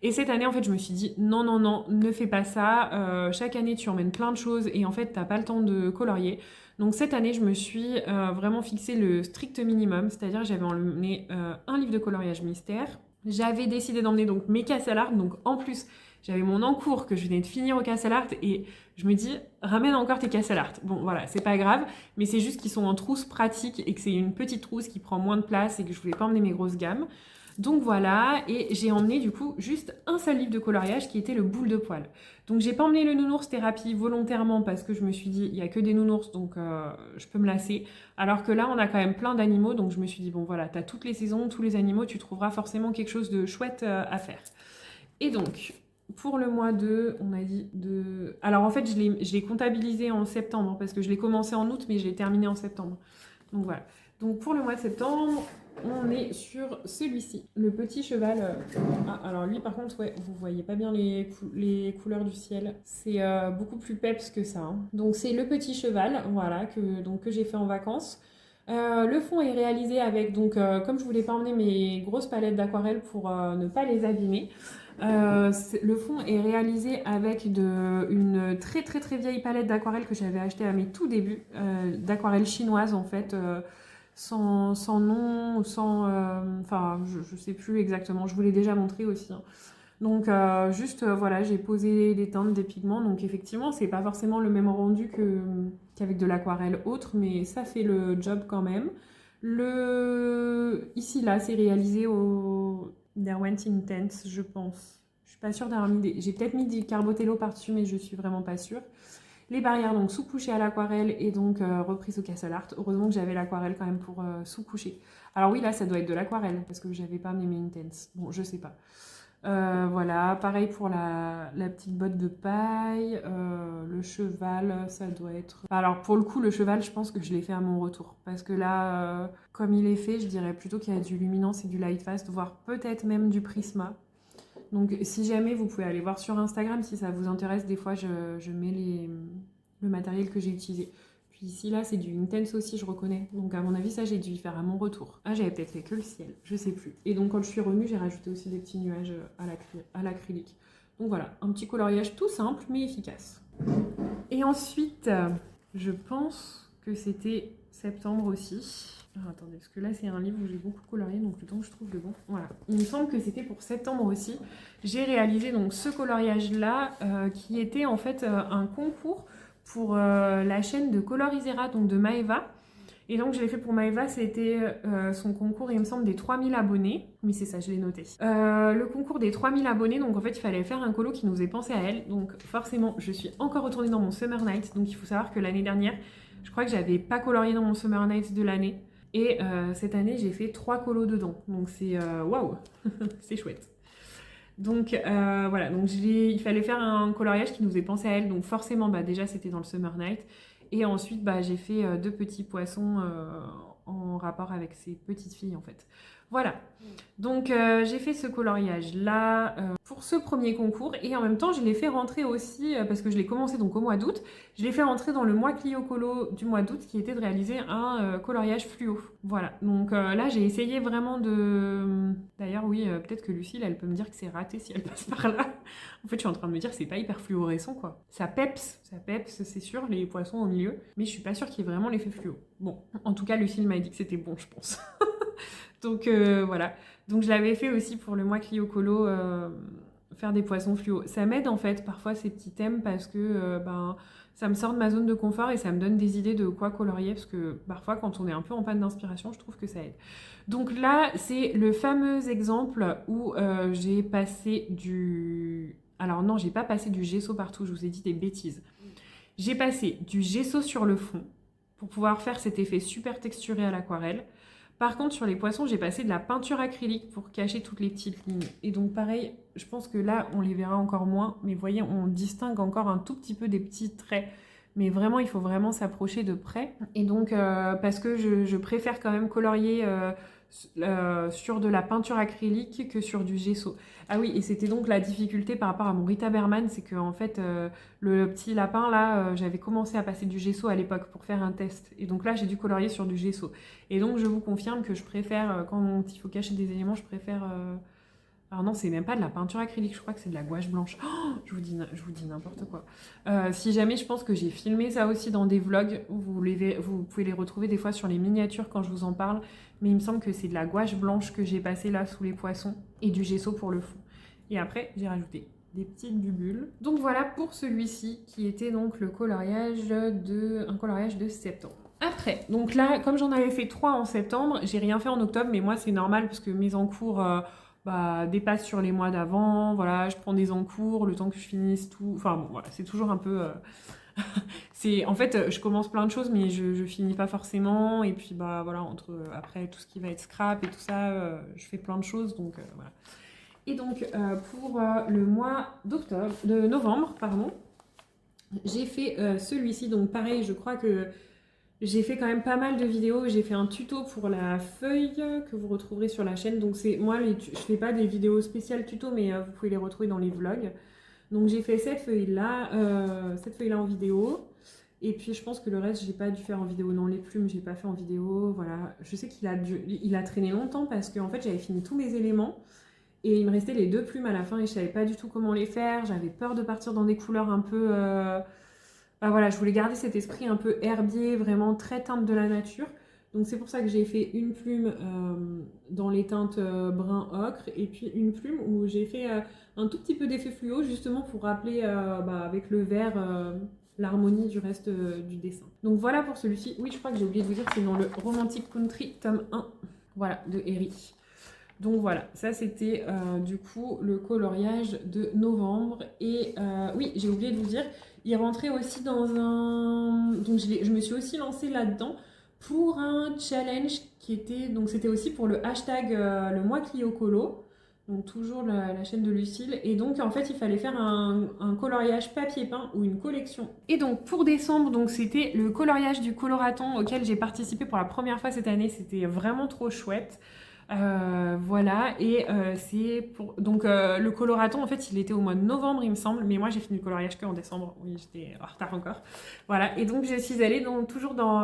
Et cette année en fait je me suis dit non, ne fais pas ça, chaque année tu emmènes plein de choses et en fait t'as pas le temps de colorier. Donc cette année je me suis vraiment fixé le strict minimum, c'est-à-dire j'avais emmené un livre de coloriage mystère, j'avais décidé d'emmener donc mes Castle Art, donc en plus j'avais mon encours que je venais de finir au Castle Art, et je me dis, ramène encore tes Castle Art. Bon, voilà, c'est pas grave, mais c'est juste qu'ils sont en trousse pratique et que c'est une petite trousse qui prend moins de place et que je voulais pas emmener mes grosses gammes. Donc voilà, et j'ai emmené du coup juste un seul livre de coloriage qui était le boule de poil. Donc j'ai pas emmené le nounours thérapie volontairement parce que je me suis dit, il y a que des nounours, donc je peux me lasser. Alors que là, on a quand même plein d'animaux, donc je me suis dit, bon voilà, t'as toutes les saisons, tous les animaux, tu trouveras forcément quelque chose de chouette à faire. Et donc... Pour le mois de, on a dit de... Alors en fait, je l'ai comptabilisé en septembre, parce que je l'ai commencé en août, mais je l'ai terminé en septembre. Donc voilà. Donc pour le mois de septembre, on est sur celui-ci, le petit cheval. Ah, alors lui par contre, ouais, vous voyez pas bien les couleurs du ciel. C'est beaucoup plus peps que ça. Hein. Donc c'est le petit cheval, voilà, que j'ai fait en vacances. Le fond est réalisé avec, donc comme je voulais pas emmener mes grosses palettes d'aquarelle pour ne pas les abîmer, le fond est réalisé avec une très vieille palette d'aquarelle que j'avais achetée à mes tout débuts, d'aquarelle chinoise en fait, sans nom, sans... Enfin, je sais plus exactement, je vous l'ai déjà montré aussi, hein. Donc juste voilà, j'ai posé des teintes, des pigments, donc effectivement c'est pas forcément le même rendu qu'avec de l'aquarelle autre, mais ça fait le job quand même. Ici là c'est réalisé au Derwent Intense je pense. Je suis pas sûre d'avoir mis j'ai peut-être mis du Carbotello par-dessus mais je suis vraiment pas sûre. Les barrières donc sous-couchées à l'aquarelle et donc reprises au Castle Art. Heureusement que j'avais l'aquarelle quand même pour sous-coucher. Alors oui là ça doit être de l'aquarelle parce que j'avais pas mis Intense. Bon je sais pas. Voilà, pareil pour la petite botte de paille, le cheval, ça doit être... Alors pour le coup, le cheval, je pense que je l'ai fait à mon retour. Parce que là, comme il est fait, je dirais plutôt qu'il y a du Luminance et du Lightfast, voire peut-être même du Prisma. Donc si jamais vous pouvez aller voir sur Instagram, si ça vous intéresse, des fois je mets le matériel que j'ai utilisé. Puis ici, là, c'est du Intense aussi, je reconnais. Donc, à mon avis, ça, j'ai dû y faire à mon retour. Ah, j'avais peut-être fait que le ciel, je sais plus. Et donc, quand je suis revenue, j'ai rajouté aussi des petits nuages à l'acrylique. Donc voilà, un petit coloriage tout simple, mais efficace. Et ensuite, je pense que c'était septembre aussi. Alors, attendez, parce que là, c'est un livre où j'ai beaucoup colorié, donc le temps que je trouve le bon. Voilà. Il me semble que c'était pour septembre aussi. J'ai réalisé donc ce coloriage-là, qui était en fait un concours pour la chaîne de Colorisera, donc de Maeva. Et donc je l'ai fait pour Maeva, c'était son concours, il me semble, des 3000 abonnés. Oui, c'est ça, je l'ai noté. Le concours des 3000 abonnés, donc en fait, il fallait faire un colo qui nous ait pensé à elle. Donc forcément, je suis encore retournée dans mon Summer Night. Donc il faut savoir que l'année dernière, je crois que j'avais pas colorié dans mon Summer Night de l'année. Et cette année, j'ai fait 3 colos dedans. Donc c'est waouh, c'est chouette. Donc voilà, donc il fallait faire un coloriage qui nous ait pensé à elle. Donc forcément, bah, déjà c'était dans le Summer Night. Et ensuite, bah, j'ai fait 2 petits poissons en rapport avec ces petites filles en fait. Voilà, donc j'ai fait ce coloriage-là pour ce premier concours et en même temps, je l'ai fait rentrer aussi, parce que je l'ai commencé donc au mois d'août, je l'ai fait rentrer dans le mois Clio Colo du mois d'août qui était de réaliser un coloriage fluo. Voilà, donc là, j'ai essayé vraiment de... D'ailleurs, oui, peut-être que Lucille, elle peut me dire que c'est raté si elle passe par là. En fait, je suis en train de me dire que c'est pas hyper fluorescent, quoi. Ça peps, c'est sûr, les poissons au milieu, mais je suis pas sûre qu'il y ait vraiment l'effet fluo. Bon, en tout cas, Lucille m'a dit que c'était bon, je pense. Donc voilà, donc je l'avais fait aussi pour le mois Clio Colo, faire des poissons fluo. Ça m'aide en fait parfois ces petits thèmes parce que ben, ça me sort de ma zone de confort et ça me donne des idées de quoi colorier parce que parfois quand on est un peu en panne d'inspiration, je trouve que ça aide. Donc là, c'est le fameux exemple où j'ai passé du... Alors non, j'ai pas passé du gesso partout, je vous ai dit des bêtises. J'ai passé du gesso sur le fond pour pouvoir faire cet effet super texturé à l'aquarelle. Par contre, sur les poissons, j'ai passé de la peinture acrylique pour cacher toutes les petites lignes. Et donc pareil, je pense que là, on les verra encore moins. Mais vous voyez, on distingue encore un tout petit peu des petits traits. Mais vraiment, il faut vraiment s'approcher de près. Et donc, parce que je préfère quand même colorier sur de la peinture acrylique que sur du gesso. Ah oui, et c'était donc la difficulté par rapport à mon Rita Berman, c'est que en fait, le petit lapin, là, j'avais commencé à passer du gesso à l'époque pour faire un test. Et donc là, j'ai dû colorier sur du gesso. Et donc, je vous confirme que je préfère, quand il faut cacher des éléments, je préfère... Alors non, c'est même pas de la peinture acrylique, je crois que c'est de la gouache blanche. Oh, je vous dis n'importe quoi. Si jamais, je pense que j'ai filmé ça aussi dans des vlogs, vous pouvez les retrouver des fois sur les miniatures quand je vous en parle, mais il me semble que c'est de la gouache blanche que j'ai passée là sous les poissons et du gesso pour le fond. Et après, j'ai rajouté des petites bulles. Donc voilà pour celui-ci qui était donc un coloriage de septembre. Après, donc là, comme j'en avais fait 3 en septembre, j'ai rien fait en octobre, mais moi c'est normal parce que mes encours dépassent sur les mois d'avant. Voilà, je prends des encours, le temps que je finisse tout. Enfin bon, voilà, c'est toujours un peu... En fait, je commence plein de choses, mais je finis pas forcément. Et puis bah voilà, après tout ce qui va être scrap et tout ça, je fais plein de choses, donc voilà. Et donc pour le mois de novembre, pardon, j'ai fait celui-ci. Donc pareil, je crois que j'ai fait quand même pas mal de vidéos. J'ai fait un tuto pour la feuille que vous retrouverez sur la chaîne. Donc moi, je fais pas des vidéos spéciales tuto, mais vous pouvez les retrouver dans les vlogs. Donc j'ai fait cette feuille-là en vidéo. Et puis je pense que le reste, j'ai pas dû faire en vidéo. Non, les plumes, j'ai pas fait en vidéo. Voilà. Je sais qu'il a traîné longtemps parce qu'en fait, j'avais fini tous mes éléments. Et il me restait les 2 plumes à la fin et je savais pas du tout comment les faire. J'avais peur de partir dans des couleurs un peu... Voilà, je voulais garder cet esprit un peu herbier, vraiment très teinte de la nature. Donc c'est pour ça que j'ai fait une plume dans les teintes brun ocre et puis une plume où j'ai fait un tout petit peu d'effet fluo justement pour rappeler avec le vert l'harmonie du reste du dessin. Donc voilà pour celui-ci. Oui, je crois que j'ai oublié de vous dire que c'est dans le Romantic Country tome 1, voilà, de Herry. Donc voilà, ça c'était du coup le coloriage de novembre. Et oui, j'ai oublié de vous dire, il rentrait aussi dans un... Donc je me suis aussi lancée là-dedans pour un challenge qui était... Donc c'était aussi pour le hashtag le mois Clio Colo. Donc toujours la chaîne de Lucille. Et donc en fait il fallait faire un coloriage papier peint ou une collection. Et donc pour décembre, donc c'était le coloriage du coloraton auquel j'ai participé pour la première fois cette année. C'était vraiment trop chouette. Voilà, et c'est pour... Donc le coloraton, en fait, il était au mois de novembre, il me semble, mais moi j'ai fini le coloriage que en décembre, oui, j'étais en retard encore. Voilà, et donc je suis allée toujours dans...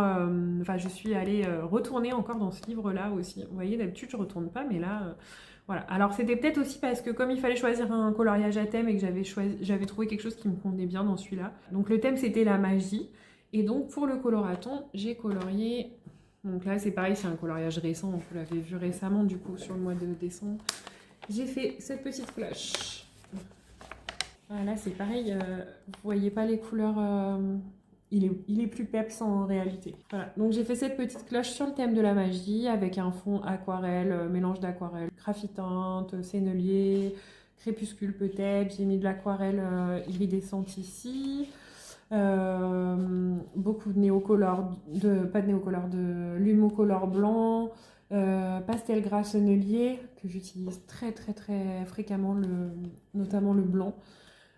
Enfin, je suis allée retourner encore dans ce livre-là aussi. Vous voyez, d'habitude, je retourne pas, mais là... Voilà, alors c'était peut-être aussi parce que comme il fallait choisir un coloriage à thème et que j'avais trouvé quelque chose qui me convenait bien dans celui-là. Donc le thème, c'était la magie. Et donc pour le coloraton, j'ai colorié... Donc là, c'est pareil, c'est un coloriage récent, vous l'avez vu récemment, du coup, sur le mois de décembre. J'ai fait cette petite cloche. Voilà, c'est pareil, vous voyez pas les couleurs, il est plus peps en réalité. Voilà, donc j'ai fait cette petite cloche sur le thème de la magie, avec un fond aquarelle, mélange d'aquarelle, graphitante, sennelier, crépuscule peut-être. J'ai mis de l'aquarelle iridescente ici. Beaucoup de néocolore, pas de néocolore, de lumocolore blanc, pastel gras sennelier que j'utilise très fréquemment, notamment le blanc.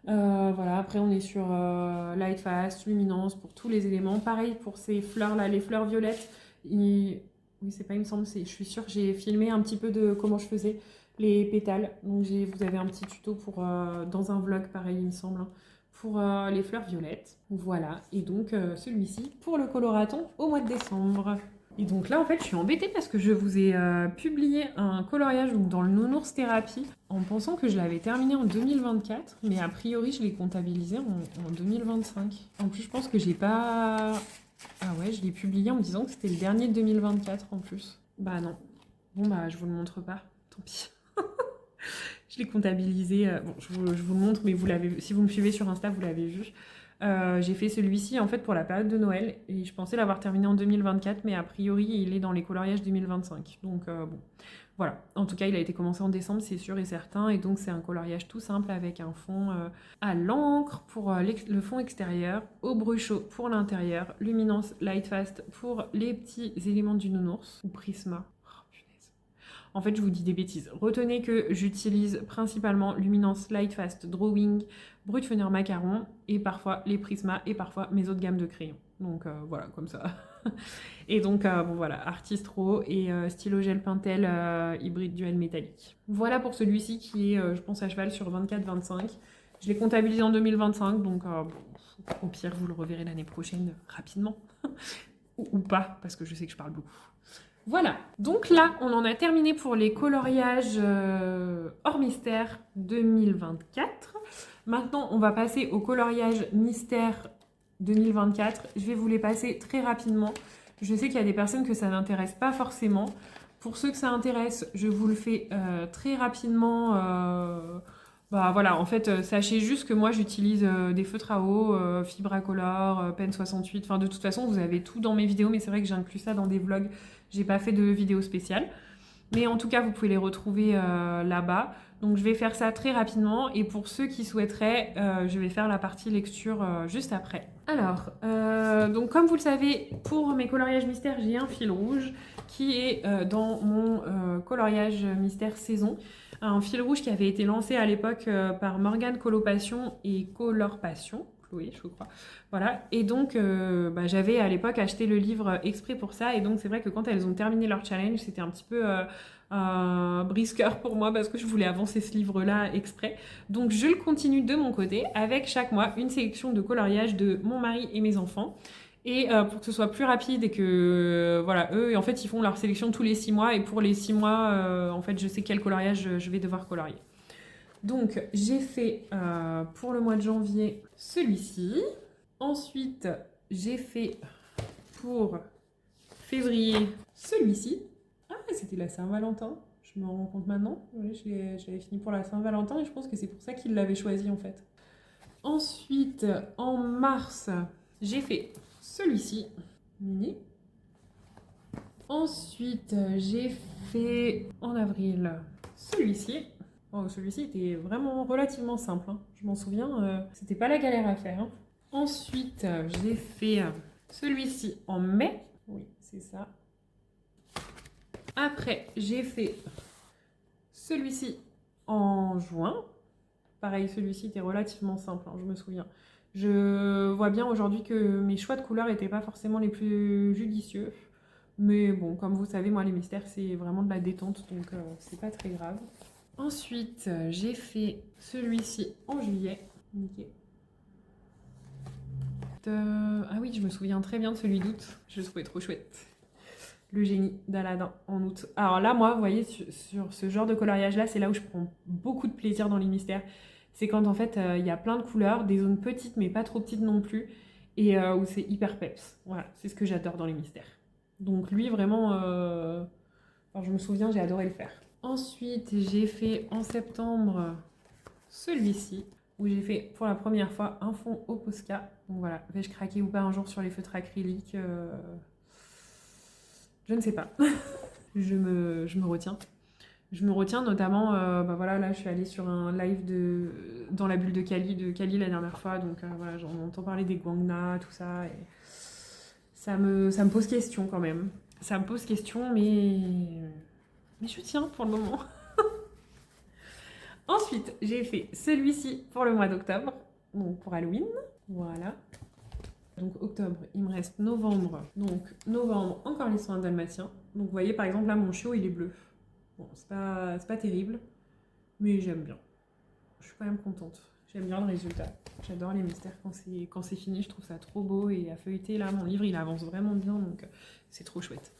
Voilà, après on est sur light fast, luminance pour tous les éléments. Pareil pour ces fleurs là, les fleurs violettes. Oui, c'est pas, il me semble, je suis sûre que j'ai filmé un petit peu de comment je faisais les pétales. Donc vous avez un petit tuto pour dans un vlog, pareil, il me semble, hein, pour les fleurs violettes. Voilà, et donc celui-ci pour le coloraton au mois de décembre. Et donc là, en fait, je suis embêtée parce que je vous ai publié un coloriage donc, dans le Nounours Thérapie en pensant que je l'avais terminé en 2024, mais a priori, je l'ai comptabilisé en 2025. En plus, je pense que j'ai pas... Ah ouais, je l'ai publié en me disant que c'était le dernier de 2024 en plus. Bah non. Bon, bah je vous le montre pas. Tant pis. Je l'ai comptabilisé. Bon, je vous le montre, mais si vous me suivez sur Insta, vous l'avez vu. J'ai fait celui-ci en fait pour la période de Noël et je pensais l'avoir terminé en 2024, mais a priori il est dans les coloriages 2025. Donc bon, voilà. En tout cas, il a été commencé en décembre, c'est sûr et certain. Et donc c'est un coloriage tout simple avec un fond à l'encre pour le fond extérieur, au bruchot pour l'intérieur, luminance light fast pour les petits éléments du nounours ou prisma. En fait, je vous dis des bêtises. Retenez que j'utilise principalement Luminance Light Fast Drawing, Brut Funner Macaron et parfois les Prisma et parfois mes autres gammes de crayons. Donc voilà, comme ça. Et donc bon voilà, Artist Raw et Stylo Gel Pentel hybride duel métallique. Voilà pour celui-ci qui est, je pense, à cheval sur 24-25. Je l'ai comptabilisé en 2025, donc bon, au pire, vous le reverrez l'année prochaine rapidement. ou pas, parce que je sais que je parle beaucoup. Voilà, donc là, on en a terminé pour les coloriages hors mystère 2024. Maintenant, on va passer au coloriage mystère 2024. Je vais vous les passer très rapidement. Je sais qu'il y a des personnes que ça n'intéresse pas forcément. Pour ceux que ça intéresse, je vous le fais très rapidement. Bah voilà, en fait, sachez juste que moi j'utilise des feutres à eau, Fibracolor, Pen 68. Enfin, de toute façon, vous avez tout dans mes vidéos, mais c'est vrai que j'inclus ça dans des vlogs. J'ai pas fait de vidéo spéciale. Mais en tout cas, vous pouvez les retrouver là-bas. Donc je vais faire ça très rapidement. Et pour ceux qui souhaiteraient, je vais faire la partie lecture juste après. Alors, donc comme vous le savez, pour mes coloriages mystères, j'ai un fil rouge qui est dans mon coloriage mystère saison. Un fil rouge qui avait été lancé à l'époque par Morgane Colopassion et Color Passion. Chloé, je crois. Voilà. Et donc, j'avais à l'époque acheté le livre exprès pour ça. Et donc, c'est vrai que quand elles ont terminé leur challenge, c'était un petit peu un brise-cœur pour moi parce que je voulais avancer ce livre-là exprès. Donc, je le continue de mon côté avec chaque mois une sélection de coloriage de mon mari et mes enfants. Et pour que ce soit plus rapide et que, voilà, eux, en fait, ils font leur sélection tous les 6 mois. Et pour les 6 mois, en fait, je sais quel coloriage je vais devoir colorier. Donc, j'ai fait pour le mois de janvier celui-ci. Ensuite, j'ai fait pour février, celui-ci. Ah, c'était la Saint-Valentin. Je me rends compte maintenant. Oui, j'avais fini pour la Saint-Valentin et je pense que c'est pour ça qu'il l'avait choisi en fait. Ensuite, en mars, j'ai fait celui-ci, mini. Ensuite, j'ai fait en avril celui-ci. Oh, celui-ci était vraiment relativement simple, hein. Je m'en souviens, c'était pas la galère à faire, hein. Ensuite, j'ai fait celui-ci en mai. Oui, c'est ça. Après, j'ai fait celui-ci en juin. Pareil, celui-ci était relativement simple, hein, je me souviens. Je vois bien aujourd'hui que mes choix de couleurs n'étaient pas forcément les plus judicieux. Mais bon, comme vous savez, moi, les mystères, c'est vraiment de la détente, donc c'est pas très grave. Ensuite, j'ai fait celui-ci en juillet. Nickel. Ah oui, je me souviens très bien de celui d'août. Je le trouvais trop chouette. Le génie d'Aladin en août. Alors là, moi, vous voyez, sur ce genre de coloriage-là, c'est là où je prends beaucoup de plaisir dans les mystères. C'est quand, en fait, il y a plein de couleurs, des zones petites, mais pas trop petites non plus, et où c'est hyper peps. Voilà, c'est ce que j'adore dans les mystères. Donc lui, vraiment, alors, je me souviens, j'ai adoré le faire. Ensuite, j'ai fait en septembre celui-ci, où j'ai fait pour la première fois un fond au Posca. Donc voilà, vais-je craquer ou pas un jour sur les feutres acryliques Je ne sais pas. je me retiens. Je me retiens notamment, bah voilà, là je suis allée sur un live dans la bulle de Kali la dernière fois, donc voilà, j'en entends parler des Guangna, tout ça, et ça me pose question quand même. Ça me pose question, mais je tiens pour le moment. Ensuite, j'ai fait celui-ci pour le mois d'octobre, donc pour Halloween, voilà. Donc octobre, il me reste novembre. Donc novembre, encore les soins dalmatiens. Donc vous voyez par exemple là mon chiot il est bleu. Bon, c'est pas terrible, mais j'aime bien. Je suis quand même contente. J'aime bien le résultat. J'adore les mystères quand c'est fini, je trouve ça trop beau. Et à feuilleter là, mon livre il avance vraiment bien, donc c'est trop chouette.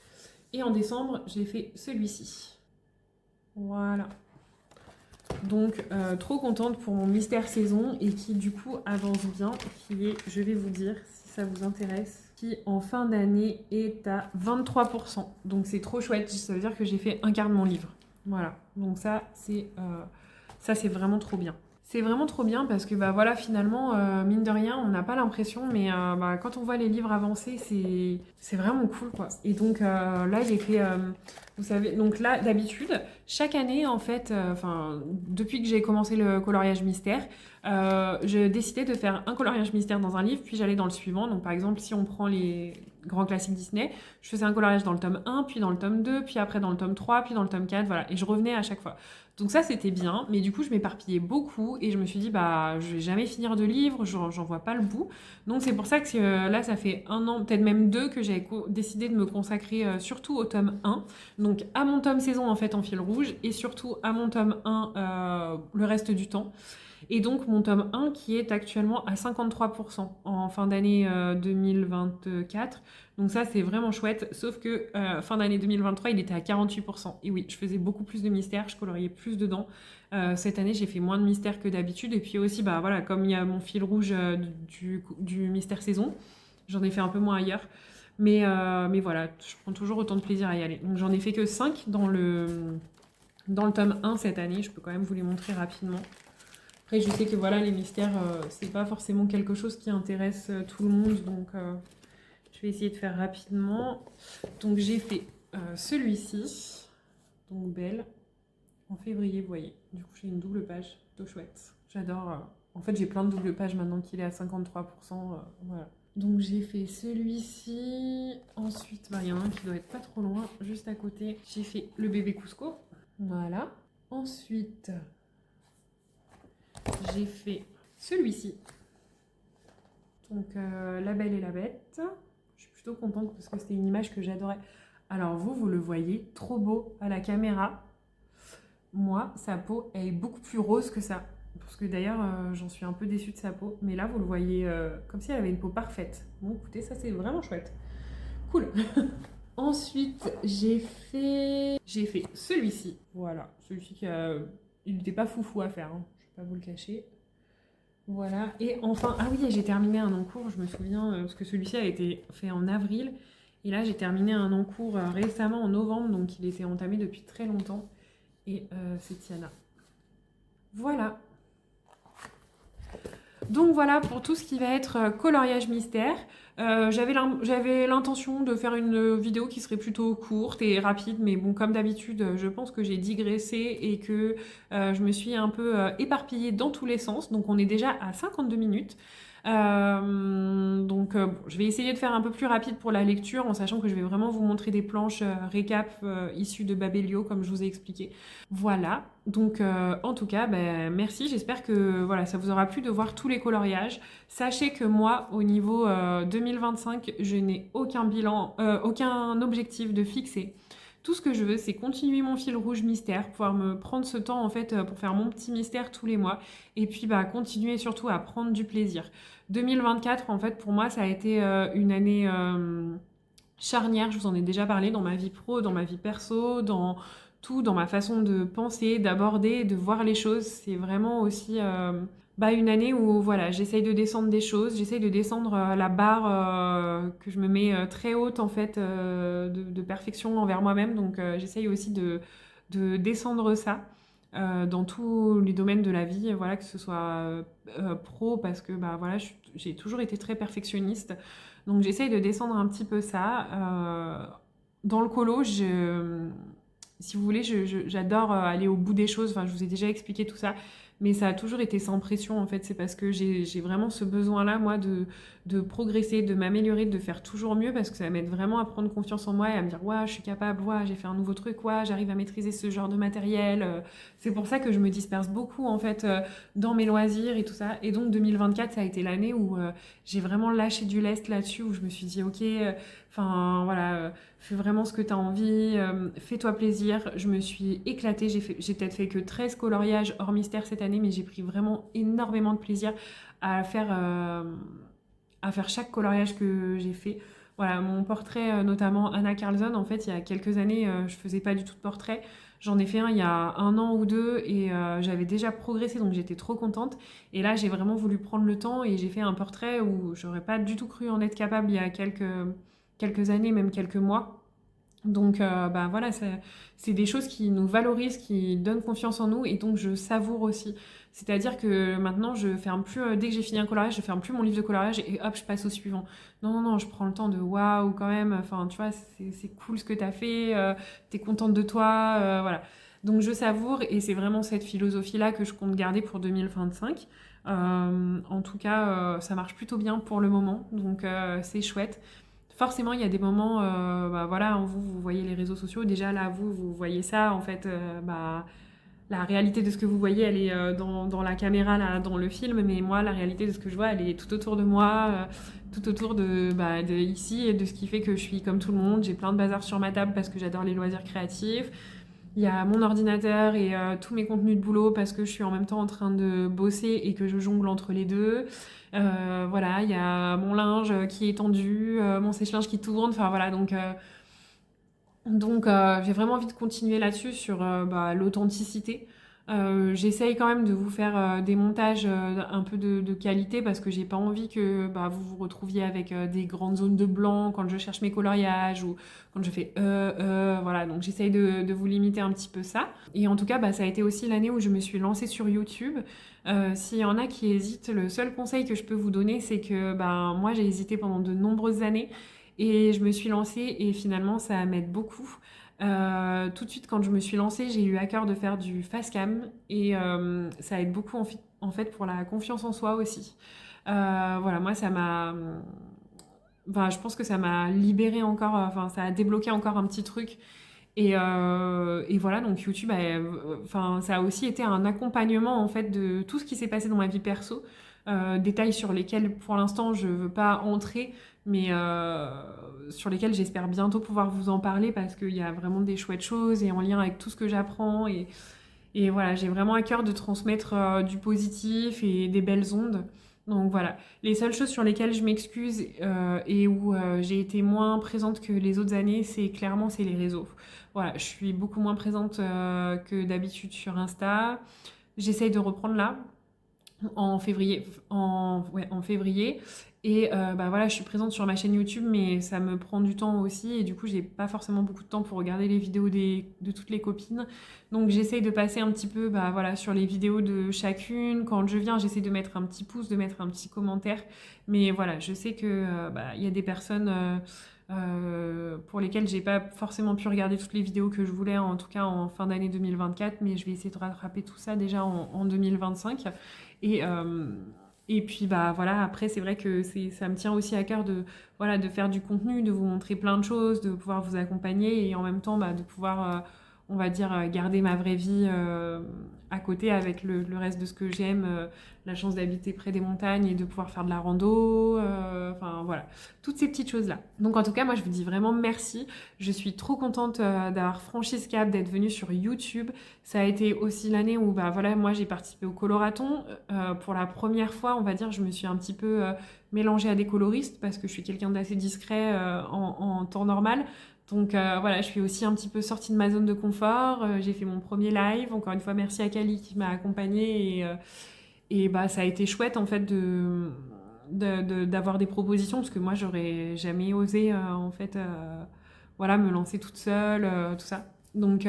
Et en décembre, j'ai fait celui-ci. Voilà. Donc trop contente pour mon mystère saison et qui du coup avance bien, qui est, je vais vous dire si ça vous intéresse, qui en fin d'année est à 23%. Donc c'est trop chouette, ça veut dire que j'ai fait un quart de mon livre. Voilà, donc ça c'est vraiment trop bien. C'est vraiment trop bien parce que bah voilà, finalement, mine de rien, on n'a pas l'impression, mais bah, quand on voit les livres avancer, c'est vraiment cool, quoi. Et donc là, j'ai fait, vous savez, donc là, d'habitude, chaque année, en fait, depuis que j'ai commencé le coloriage mystère, je décidais de faire un coloriage mystère dans un livre, puis j'allais dans le suivant. Donc par exemple, si on prend les grands classiques Disney, je faisais un coloriage dans le tome 1, puis dans le tome 2, puis après dans le tome 3, puis dans le tome 4, voilà. Et je revenais à chaque fois. Donc ça, c'était bien, mais du coup, je m'éparpillais beaucoup et je me suis dit, bah, je vais jamais finir de livre, j'en vois pas le bout. Donc c'est pour ça que là, ça fait 1 an, peut-être même 2, que j'avais décidé de me consacrer surtout au tome 1. Donc à mon tome saison, en fait, en fil rouge, et surtout à mon tome 1 le reste du temps. Et donc mon tome 1 qui est actuellement à 53% en fin d'année 2024. Donc ça c'est vraiment chouette, sauf que fin d'année 2023 il était à 48%. Et oui, je faisais beaucoup plus de mystères, je coloriais plus dedans. Cette année j'ai fait moins de mystères que d'habitude. Et puis aussi, bah voilà, comme il y a mon fil rouge du mystère saison, j'en ai fait un peu moins ailleurs. Mais voilà, je prends toujours autant de plaisir à y aller. Donc j'en ai fait que 5 dans le tome 1 cette année, je peux quand même vous les montrer rapidement. Après, je sais que voilà, les mystères, c'est pas forcément quelque chose qui intéresse tout le monde, donc je vais essayer de faire rapidement. Donc j'ai fait celui-ci, donc Belle, en février, vous voyez. Du coup, j'ai une double page, plutôt chouette. J'adore. En fait, j'ai plein de doubles pages maintenant qu'il est à 53%. Voilà. Donc j'ai fait celui-ci. Ensuite, bah, il y en a un qui doit être pas trop loin, juste à côté. J'ai fait le bébé Cusco. Voilà. Ensuite, j'ai fait celui-ci. Donc La Belle et la Bête. Je suis plutôt contente parce que c'était une image que j'adorais. Alors vous le voyez, trop beau à la caméra. Moi, sa peau elle est beaucoup plus rose que ça. Parce que d'ailleurs, j'en suis un peu déçue de sa peau. Mais là, vous le voyez comme si elle avait une peau parfaite. Bon, écoutez, ça c'est vraiment chouette. Cool. Ensuite, j'ai fait celui-ci. Voilà, celui-ci il n'était pas foufou à faire, hein. Je ne vais pas vous le cacher. Voilà, et enfin, ah oui, j'ai terminé un en cours, je me souviens, parce que celui-ci a été fait en avril. Et là, j'ai terminé un en cours récemment en novembre, donc il était entamé depuis très longtemps. Et c'est Tiana. Voilà. Donc voilà pour tout ce qui va être coloriage mystère. J'avais l'intention de faire une vidéo qui serait plutôt courte et rapide, mais bon, comme d'habitude, je pense que j'ai digressé et que je me suis un peu éparpillée dans tous les sens. Donc on est déjà à 52 minutes. Bon, je vais essayer de faire un peu plus rapide pour la lecture en sachant que je vais vraiment vous montrer des planches récap issues de Babelio comme je vous ai expliqué. Voilà, donc en tout cas, ben, merci, j'espère que voilà, ça vous aura plu de voir tous les coloriages. Sachez que moi, au niveau 2025, je n'ai aucun bilan, aucun objectif de fixer. Tout ce que je veux, c'est continuer mon fil rouge mystère, pouvoir me prendre ce temps en fait pour faire mon petit mystère tous les mois, et puis bah, continuer surtout à prendre du plaisir. 2024, en fait, pour moi, ça a été une année charnière, je vous en ai déjà parlé, dans ma vie pro, dans ma vie perso, dans tout, dans ma façon de penser, d'aborder, de voir les choses. C'est vraiment aussi une année où voilà, j'essaye de descendre des choses, j'essaye de descendre la barre que je me mets très haute en fait de perfection envers moi-même. Donc j'essaye aussi de descendre ça. Dans tous les domaines de la vie, voilà, que ce soit pro, parce que bah, voilà, j'ai toujours été très perfectionniste. Donc j'essaye de descendre un petit peu ça. Dans le colo, si vous voulez, j'adore aller au bout des choses. Enfin, je vous ai déjà expliqué tout ça, mais ça a toujours été sans pression en fait. C'est parce que j'ai vraiment ce besoin-là, moi, de progresser, de m'améliorer, de faire toujours mieux, parce que ça m'aide vraiment à prendre confiance en moi et à me dire, ouais, je suis capable, ouais, j'ai fait un nouveau truc, ouais, j'arrive à maîtriser ce genre de matériel. C'est pour ça que je me disperse beaucoup en fait dans mes loisirs et tout ça. Et donc 2024, ça a été l'année où j'ai vraiment lâché du lest là-dessus, où je me suis dit, ok, enfin voilà, fais vraiment ce que tu as envie, fais-toi plaisir. Je me suis éclatée, j'ai peut-être fait que 13 coloriages hors mystère cette année, mais j'ai pris vraiment énormément de plaisir à faire chaque coloriage que j'ai fait. Voilà, mon portrait, notamment Anna Carlson, en fait, il y a quelques années, je faisais pas du tout de portrait. J'en ai fait un il y a un an ou deux et j'avais déjà progressé, donc j'étais trop contente. Et là, j'ai vraiment voulu prendre le temps et j'ai fait un portrait où j'aurais pas du tout cru en être capable il y a quelques années, même quelques mois. Donc voilà, c'est des choses qui nous valorisent, qui donnent confiance en nous et donc je savoure aussi. C'est-à-dire que maintenant, je ferme plus, dès que j'ai fini un coloriage, je ferme plus mon livre de coloriage et hop, je passe au suivant. Non, non, non, je prends le temps de waouh quand même, enfin tu vois, c'est cool ce que t'as fait, t'es contente de toi, voilà. Donc je savoure et c'est vraiment cette philosophie-là que je compte garder pour 2025. En tout cas, ça marche plutôt bien pour le moment, donc c'est chouette. Forcément, il y a des moments, voilà, vous voyez les réseaux sociaux, déjà là, vous voyez ça, en fait, la réalité de ce que vous voyez, elle est dans la caméra, là, dans le film, mais moi, la réalité de ce que je vois, elle est tout autour de moi, tout autour de ici, et de ce qui fait que je suis comme tout le monde. J'ai plein de bazar sur ma table parce que j'adore les loisirs créatifs. Il y a mon ordinateur et tous mes contenus de boulot parce que je suis en même temps en train de bosser et que je jongle entre les deux. Voilà, il y a mon linge qui est tendu, mon sèche-linge qui tourne, enfin voilà, donc j'ai vraiment envie de continuer là-dessus sur l'authenticité. J'essaye quand même de vous faire des montages un peu de qualité parce que j'ai pas envie que vous vous retrouviez avec des grandes zones de blanc quand je cherche mes coloriages ou quand je fais voilà, donc j'essaye de vous limiter un petit peu ça. Et en tout cas, ça a été aussi l'année où je me suis lancée sur YouTube. S'il y en a qui hésitent, le seul conseil que je peux vous donner, c'est que moi j'ai hésité pendant de nombreuses années et je me suis lancée et finalement ça m'aide beaucoup. Tout de suite, quand je me suis lancée, j'ai eu à cœur de faire du face cam et ça aide beaucoup en fait pour la confiance en soi aussi. Voilà, moi ça m'a. Enfin, je pense que ça m'a libérée encore, enfin, ça a débloqué encore un petit truc. Et voilà, donc YouTube, enfin, ça a aussi été un accompagnement en fait de tout ce qui s'est passé dans ma vie perso. Détails sur lesquels pour l'instant je ne veux pas entrer, mais sur lesquels j'espère bientôt pouvoir vous en parler parce qu'il y a vraiment des chouettes choses et en lien avec tout ce que j'apprends. Et voilà, j'ai vraiment à cœur de transmettre du positif et des belles ondes. Donc voilà, les seules choses sur lesquelles je m'excuse et où j'ai été moins présente que les autres années, c'est les réseaux. Voilà, je suis beaucoup moins présente que d'habitude sur Insta. J'essaye de reprendre là. en février. Ouais, en février. Et bah voilà, je suis présente sur ma chaîne YouTube, mais ça me prend du temps aussi. Et du coup, j'ai pas forcément beaucoup de temps pour regarder les vidéos de toutes les copines. Donc j'essaye de passer un petit peu bah, voilà, sur les vidéos de chacune. Quand je viens, j'essaie de mettre un petit pouce, de mettre un petit commentaire. Mais voilà, je sais que bah, y a des personnes pour lesquelles j'ai pas forcément pu regarder toutes les vidéos que je voulais, en tout cas en fin d'année 2024. Mais je vais essayer de rattraper tout ça déjà en 2025. Et, et puis bah voilà, après c'est vrai que ça me tient aussi à cœur de, voilà, de faire du contenu, de vous montrer plein de choses, de pouvoir vous accompagner et en même temps bah, de pouvoir, on va dire, garder ma vraie vie à côté avec le reste de ce que j'aime, la chance d'habiter près des montagnes et de pouvoir faire de la rando, enfin voilà, toutes ces petites choses-là. Donc en tout cas, moi je vous dis vraiment merci. Je suis trop contente d'avoir franchi ce cap, d'être venue sur YouTube. Ça a été aussi l'année où bah, voilà, moi j'ai participé au coloraton. Pour la première fois, on va dire, je me suis un petit peu mélangée à des coloristes parce que je suis quelqu'un d'assez discret en temps normal. Donc voilà, je suis aussi un petit peu sortie de ma zone de confort. J'ai fait mon premier live. Encore une fois, merci à Kali qui m'a accompagnée. Et bah, ça a été chouette en fait d'avoir des propositions parce que moi, j'aurais jamais osé en fait voilà, me lancer toute seule, tout ça. Donc,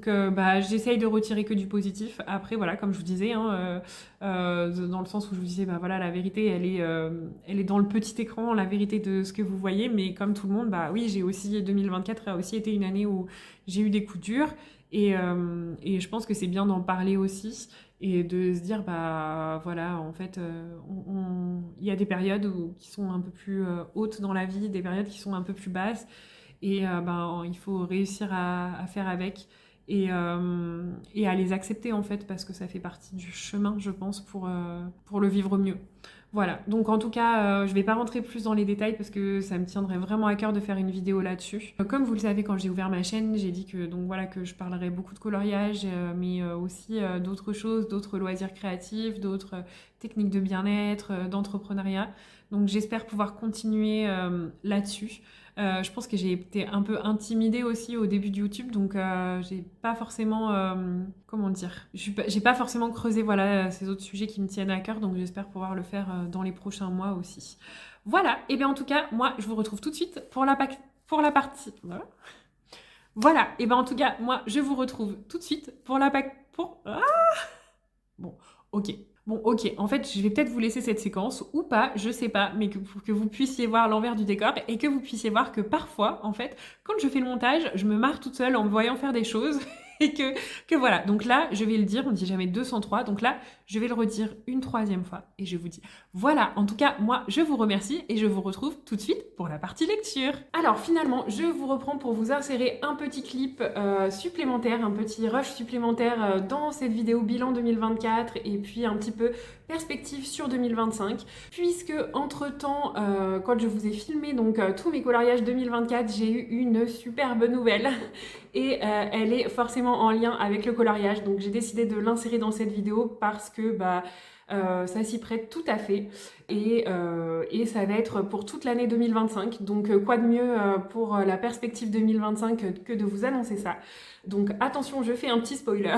bah, j'essaye de retirer que du positif. Après, voilà, comme je vous disais, hein, dans le sens où je vous disais, bah, voilà, la vérité, elle est dans le petit écran, la vérité de ce que vous voyez. Mais comme tout le monde, bah oui, 2024 a aussi été une année où j'ai eu des coups durs. Et je pense que c'est bien d'en parler aussi et de se dire, bah voilà, en fait, il y a des périodes qui sont un peu plus hautes dans la vie, des périodes qui sont un peu plus basses. Et ben, il faut réussir à faire avec et à les accepter en fait parce que ça fait partie du chemin je pense pour le vivre mieux. Voilà, donc en tout cas, je vais pas rentrer plus dans les détails parce que ça me tiendrait vraiment à cœur de faire une vidéo là-dessus. Comme vous le savez, quand j'ai ouvert ma chaîne, j'ai dit que, donc voilà, que je parlerais beaucoup de coloriage, mais aussi d'autres choses, d'autres loisirs créatifs, d'autres techniques de bien-être, d'entrepreneuriat. Donc j'espère pouvoir continuer là-dessus. Je pense que j'ai été un peu intimidée aussi au début de YouTube, donc j'ai pas forcément, comment dire, j'ai pas forcément creusé voilà, ces autres sujets qui me tiennent à cœur, donc j'espère pouvoir le faire dans les prochains mois aussi. Voilà, et bien en tout cas, moi je vous retrouve tout de suite pour pour la partie... Voilà. Voilà, et bien en tout cas, moi je vous retrouve tout de suite pour la pour... Ah bon, ok. Bon, ok, en fait, je vais peut-être vous laisser cette séquence ou pas, je sais pas, mais pour que vous puissiez voir l'envers du décor et que vous puissiez voir que parfois, en fait, quand je fais le montage, je me marre toute seule en me voyant faire des choses et que voilà. Donc là, je vais le dire, on dit jamais 203, donc là, je vais le redire une troisième fois et je vous dis voilà, en tout cas, moi, je vous remercie et je vous retrouve tout de suite pour la partie lecture. Alors finalement, je vous reprends pour vous insérer un petit clip supplémentaire, un petit rush supplémentaire dans cette vidéo bilan 2024 et puis un petit peu perspective sur 2025 puisque entre temps quand je vous ai filmé donc tous mes coloriages 2024 j'ai eu une superbe nouvelle et elle est forcément en lien avec le coloriage donc j'ai décidé de l'insérer dans cette vidéo parce que bah ça s'y prête tout à fait et ça va être pour toute l'année 2025 donc quoi de mieux pour la perspective 2025 que de vous annoncer ça. Donc attention, je fais un petit spoiler,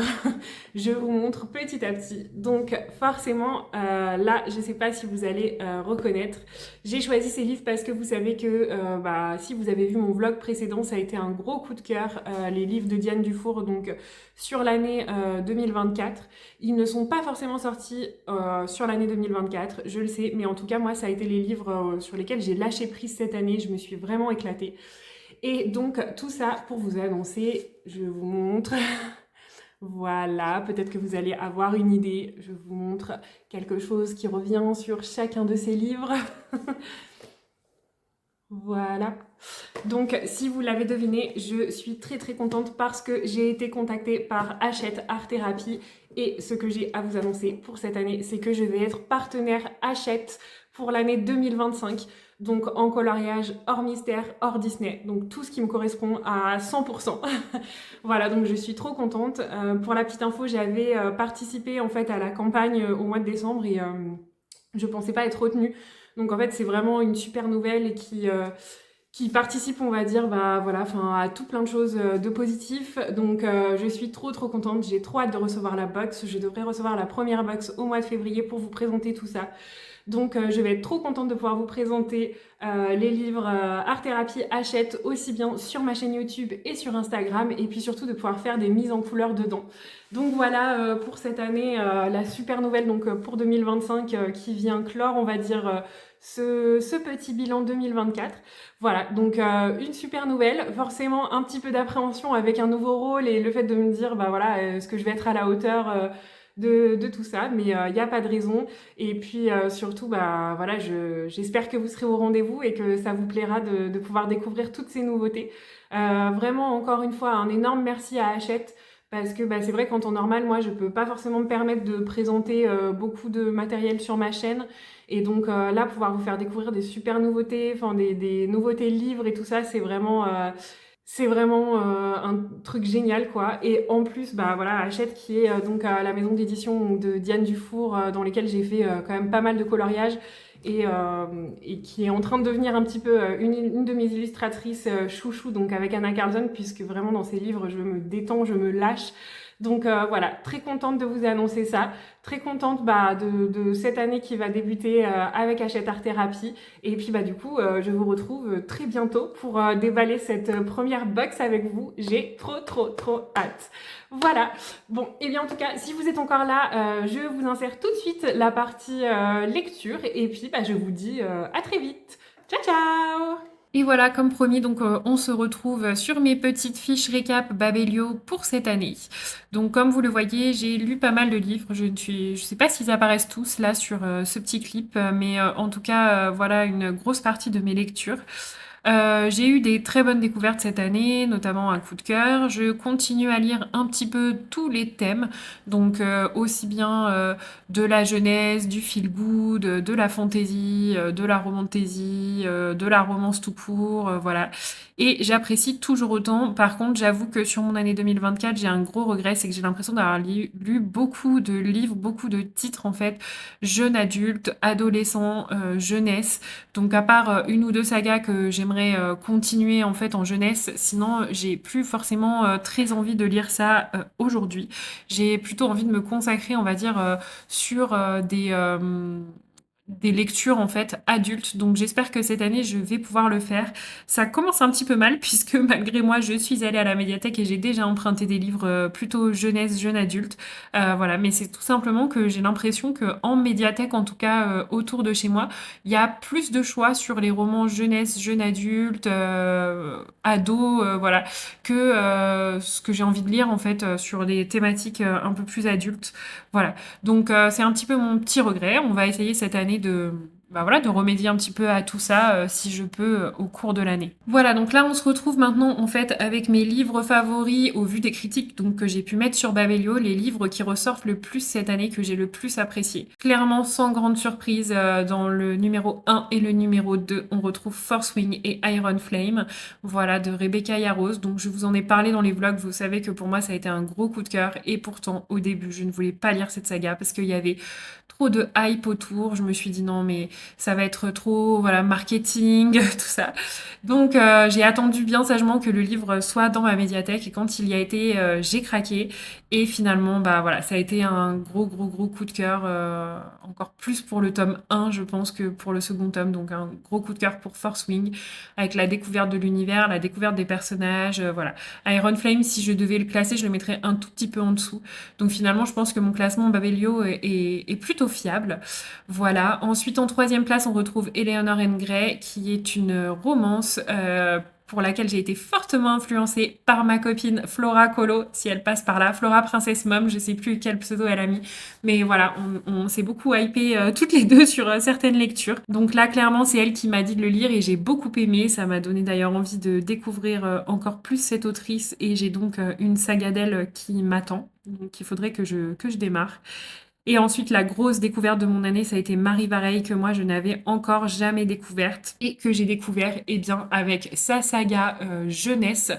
je vous montre petit à petit. Donc forcément, là, je ne sais pas si vous allez reconnaître. J'ai choisi ces livres parce que vous savez que bah, si vous avez vu mon vlog précédent, ça a été un gros coup de cœur, les livres de Diane Dufour, donc sur l'année 2024. Ils ne sont pas forcément sortis sur l'année 2024, je le sais, mais en tout cas, moi, ça a été les livres sur lesquels j'ai lâché prise cette année. Je me suis vraiment éclatée. Et donc, tout ça pour vous annoncer, je vous montre, voilà, peut-être que vous allez avoir une idée, je vous montre quelque chose qui revient sur chacun de ces livres. Voilà. Donc, si vous l'avez deviné, je suis très très contente parce que j'ai été contactée par Hachette Art Thérapie et ce que j'ai à vous annoncer pour cette année, c'est que je vais être partenaire Hachette pour l'année 2025. Donc en coloriage, hors mystère, hors Disney. Donc tout ce qui me correspond à 100%. Voilà, donc je suis trop contente. Pour la petite info, j'avais participé en fait à la campagne au mois de décembre et je pensais pas être retenue. Donc en fait, c'est vraiment une super nouvelle et qui participe, on va dire, bah voilà, enfin à tout plein de choses de positif. Donc je suis trop contente, j'ai trop hâte de recevoir la box. Je devrais recevoir la première box au mois de février pour vous présenter tout ça. Donc je vais être trop contente de pouvoir vous présenter les livres Art Thérapie Hachette aussi bien sur ma chaîne YouTube et sur Instagram, et puis surtout de pouvoir faire des mises en couleur dedans. Donc voilà pour cette année, la super nouvelle donc pour 2025 qui vient clore, on va dire, ce petit bilan 2024. Voilà, donc une super nouvelle, forcément un petit peu d'appréhension avec un nouveau rôle et le fait de me dire, bah voilà, est-ce que je vais être à la hauteur de tout ça, mais il n'y a pas de raison. Et puis surtout, bah voilà, j'espère que vous serez au rendez-vous et que ça vous plaira de pouvoir découvrir toutes ces nouveautés. Vraiment, encore une fois, un énorme merci à Hachette. Parce que bah, c'est vrai qu'en temps normal, moi, je peux pas forcément me permettre de présenter beaucoup de matériel sur ma chaîne. Et donc là, pouvoir vous faire découvrir des super nouveautés, enfin des nouveautés livres et tout ça, c'est vraiment un truc génial, quoi. Et en plus, bah voilà, Hachette qui est donc à la maison d'édition de Diane Dufour, dans lesquelles j'ai fait quand même pas mal de coloriage et qui est en train de devenir un petit peu une de mes illustratrices chouchou, donc avec Anna Carlson, puisque vraiment dans ses livres, je me détends, je me lâche. Donc voilà, très contente de vous annoncer ça, très contente bah, de cette année qui va débuter avec Hachette Art Thérapie. Et puis bah du coup, je vous retrouve très bientôt pour déballer cette première box avec vous. J'ai trop hâte. Voilà. Bon, et bien en tout cas, si vous êtes encore là, je vous insère tout de suite la partie lecture. Et puis bah, je vous dis à très vite. Ciao ciao. Et voilà, comme promis, donc on se retrouve sur mes petites fiches récap Babelio pour cette année. Donc comme vous le voyez, j'ai lu pas mal de livres. Je sais pas s'ils apparaissent tous là sur ce petit clip, mais en tout cas, voilà une grosse partie de mes lectures. J'ai eu des très bonnes découvertes cette année, notamment un coup de cœur. Je continue à lire un petit peu tous les thèmes, donc aussi bien de la jeunesse, du feel good, de la fantasy, de la romantasy, de la romance tout court, voilà. Et j'apprécie toujours autant. Par contre, j'avoue que sur mon année 2024, j'ai un gros regret, c'est que j'ai l'impression d'avoir lu beaucoup de livres, beaucoup de titres en fait, jeunes adultes, adolescents, jeunesse. Donc à part une ou deux sagas que j'aimerais continuer en fait en jeunesse, sinon j'ai plus forcément très envie de lire ça aujourd'hui. J'ai plutôt envie de me consacrer, on va dire, sur des lectures en fait adultes. Donc j'espère que cette année je vais pouvoir le faire. Ça commence un petit peu mal puisque malgré moi je suis allée à la médiathèque et j'ai déjà emprunté des livres plutôt jeunesse, jeune adulte. Voilà, mais c'est tout simplement que j'ai l'impression que en médiathèque, en tout cas autour de chez moi, il y a plus de choix sur les romans jeunesse, jeune adulte, ado, voilà, que ce que j'ai envie de lire en fait sur des thématiques un peu plus adultes. Voilà. Donc c'est un petit peu mon petit regret. On va essayer cette année bah voilà, de remédier un petit peu à tout ça si je peux au cours de l'année. Voilà, donc là on se retrouve maintenant en fait avec mes livres favoris au vu des critiques donc que j'ai pu mettre sur Babelio, les livres qui ressortent le plus cette année, que j'ai le plus apprécié. Clairement, sans grande surprise, dans le numéro 1 et le numéro 2, on retrouve Force Wing et Iron Flame, voilà, de Rebecca Yarros. Donc je vous en ai parlé dans les vlogs, vous savez que pour moi ça a été un gros coup de cœur et pourtant au début je ne voulais pas lire cette saga parce qu'il y avait trop de hype autour. Je me suis dit non mais ça va être trop voilà marketing tout ça. Donc j'ai attendu bien sagement que le livre soit dans ma médiathèque et quand il y a été, j'ai craqué et finalement bah voilà, ça a été un gros coup de cœur, encore plus pour le tome 1 je pense que pour le second tome. Donc un gros coup de cœur pour Force Wing avec la découverte de l'univers, la découverte des personnages, voilà. Iron Flame, si je devais le classer, je le mettrais un tout petit peu en dessous. Donc finalement, je pense que mon classement Babelio est plutôt fiable. Voilà. Ensuite, en troisième place, on retrouve Eleanor and Grey, qui est une romance pour laquelle j'ai été fortement influencée par ma copine Flora Colo, si elle passe par là. Flora Princess Mom, je sais plus quel pseudo elle a mis. Mais voilà, on s'est beaucoup hypé toutes les deux sur certaines lectures. Donc là, clairement, c'est elle qui m'a dit de le lire et j'ai beaucoup aimé. Ça m'a donné d'ailleurs envie de découvrir encore plus cette autrice et j'ai donc une saga d'elle qui m'attend. Donc il faudrait que je démarre. Et ensuite, la grosse découverte de mon année, ça a été Marie Vareille, que moi, je n'avais encore jamais découverte et que j'ai découvert, eh bien, avec sa saga jeunesse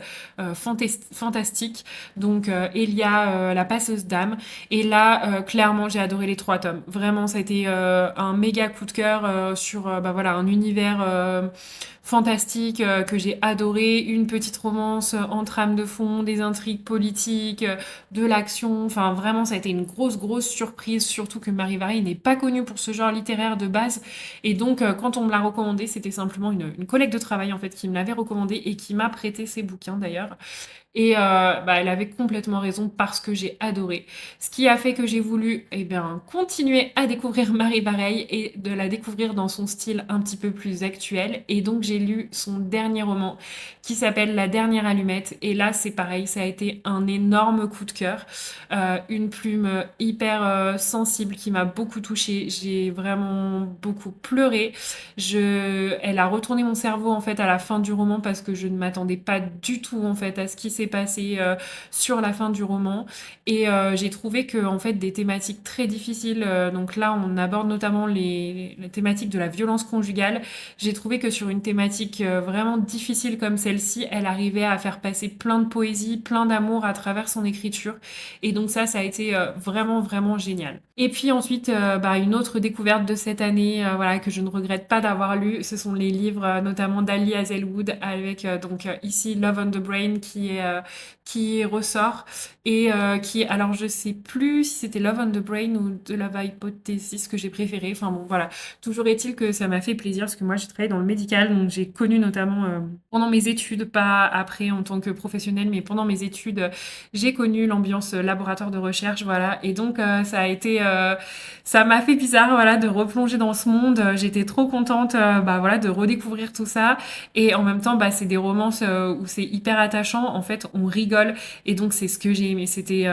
fantastique. Donc, Elia, la passeuse d'âme. Et là, clairement, j'ai adoré les 3 tomes. Vraiment, ça a été un méga coup de cœur sur, bah voilà, un univers fantastique que j'ai adoré, une petite romance en trame de fond, des intrigues politiques, de l'action, enfin vraiment ça a été une grosse surprise, surtout que Marie Varey n'est pas connue pour ce genre littéraire de base, et donc quand on me l'a recommandé, c'était simplement une collègue de travail en fait qui me l'avait recommandé et qui m'a prêté ses bouquins d'ailleurs. Et bah, elle avait complètement raison parce que j'ai adoré. Ce qui a fait que j'ai voulu eh bien, continuer à découvrir Marie Varey et de la découvrir dans son style un petit peu plus actuel. Et donc j'ai lu son dernier roman qui s'appelle La dernière allumette. Et là c'est pareil, ça a été un énorme coup de cœur. Une plume hyper sensible qui m'a beaucoup touchée. J'ai vraiment beaucoup pleuré. Elle a retourné mon cerveau en fait à la fin du roman parce que je ne m'attendais pas du tout en fait à ce qui s'est passé sur la fin du roman, et j'ai trouvé que en fait des thématiques très difficiles, donc là on aborde notamment les thématiques de la violence conjugale. J'ai trouvé que sur une thématique vraiment difficile comme celle-ci, elle arrivait à faire passer plein de poésie, plein d'amour à travers son écriture, et donc ça a été vraiment génial. Et puis ensuite, bah, une autre découverte de cette année, voilà, que je ne regrette pas d'avoir lu, ce sont les livres notamment d'Ali Hazelwood, avec donc ici Love on the Brain qui ressort, et alors je sais plus si c'était Love on the Brain ou de Love Hypothesis que j'ai préféré. Enfin bon, voilà. Toujours est-il que ça m'a fait plaisir parce que moi j'ai travaillé dans le médical, donc j'ai connu notamment pendant mes études, pas après en tant que professionnelle, mais pendant mes études, j'ai connu l'ambiance laboratoire de recherche, voilà. Et donc ça m'a fait bizarre, voilà, de replonger dans ce monde. J'étais trop contente, bah voilà, de redécouvrir tout ça. Et en même temps, bah c'est des romances où c'est hyper attachant. En fait, on rigole, et donc c'est ce que j'ai aimé. C'était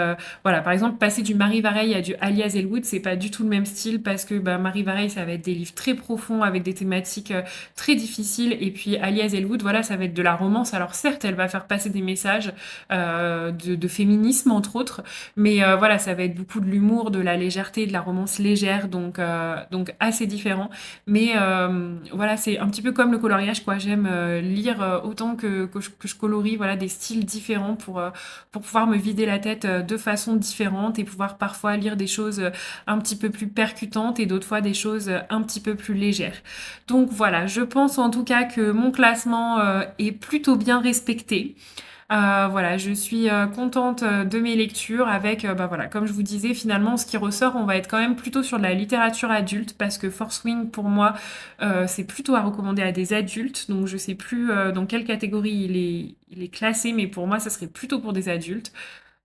voilà, par exemple, passer du Marie Varey à du Ali Hazelwood, c'est pas du tout le même style parce que bah, Marie Varey, ça va être des livres très profonds avec des thématiques très difficiles, et puis Ali Hazelwood, voilà, ça va être de la romance. Alors certes, elle va faire passer des messages de féminisme entre autres, mais voilà, ça va être beaucoup de l'humour, de la légèreté, de la romance légère, donc assez différent. Mais voilà, c'est un petit peu comme le coloriage, quoi. J'aime lire autant que je colorie, voilà, des styles différents pour pouvoir me vider la tête de façon différente et pouvoir parfois lire des choses un petit peu plus percutantes et d'autres fois des choses un petit peu plus légères. Donc voilà, je pense en tout cas que mon classement est plutôt bien respecté. Voilà, je suis contente de mes lectures avec, bah voilà, comme je vous disais, finalement, ce qui ressort, on va être quand même plutôt sur de la littérature adulte parce que Force Wing, pour moi, c'est plutôt à recommander à des adultes. Donc, je sais plus dans quelle catégorie il est classé, mais pour moi, ça serait plutôt pour des adultes.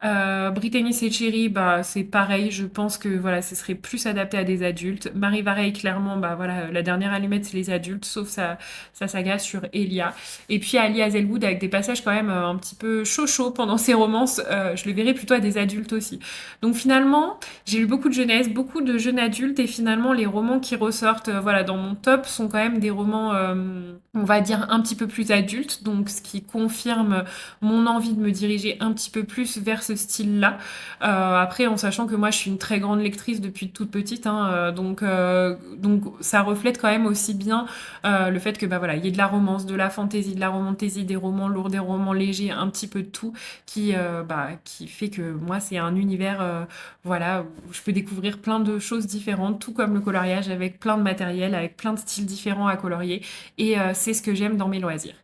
Brittany Cherry, bah, c'est pareil, je pense que voilà, ce serait plus adapté à des adultes. Marie Varey, clairement, bah voilà, la dernière allumette, c'est les adultes, sauf sa saga sur Elia. Et puis Ali Hazelwood, avec des passages quand même un petit peu chaud pendant ses romances, je le verrais plutôt à des adultes aussi. Donc finalement, j'ai lu beaucoup de jeunesse, beaucoup de jeunes adultes, et finalement, les romans qui ressortent voilà, dans mon top sont quand même des romans, on va dire, un petit peu plus adultes, donc ce qui confirme mon envie de me diriger un petit peu plus vers ce style-là. Après, en sachant que moi, je suis une très grande lectrice depuis toute petite, hein, donc ça reflète quand même aussi bien le fait que bah voilà, il y ait de la romance, de la fantaisie, de la romantaisie, des romans lourds, des romans légers, un petit peu de tout, qui fait que moi, c'est un univers, voilà, où je peux découvrir plein de choses différentes, tout comme le coloriage, avec plein de matériel, avec plein de styles différents à colorier, et c'est ce que j'aime dans mes loisirs.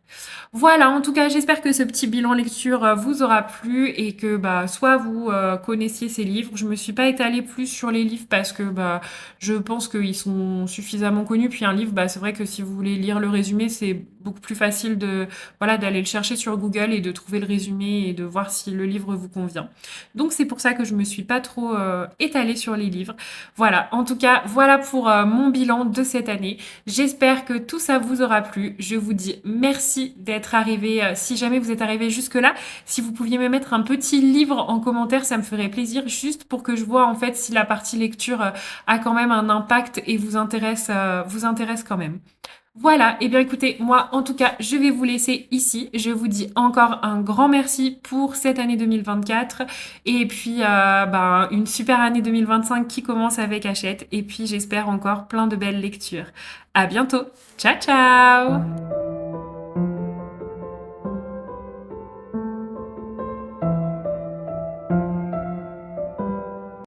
Voilà, en tout cas, j'espère que ce petit bilan lecture vous aura plu et que bah, soit vous connaissiez ces livres. Je me suis pas étalée plus sur les livres parce que bah, je pense qu'ils sont suffisamment connus. Puis un livre, bah, c'est vrai que si vous voulez lire le résumé, c'est beaucoup plus facile voilà, d'aller le chercher sur Google et de trouver le résumé et de voir si le livre vous convient. Donc c'est pour ça que je me suis pas trop étalée sur les livres. Voilà, en tout cas, voilà pour mon bilan de cette année. J'espère que tout ça vous aura plu. Je vous dis merci d'être arrivé. Si jamais vous êtes arrivé jusque-là, si vous pouviez me mettre un petit livre en commentaire, ça me ferait plaisir, juste pour que je vois en fait si la partie lecture a quand même un impact et vous intéresse quand même. Voilà, et bien écoutez, moi en tout cas, je vais vous laisser ici. Je vous dis encore un grand merci pour cette année 2024, et puis une super année 2025 qui commence avec Hachette, et puis j'espère encore plein de belles lectures. À bientôt. Ciao ciao.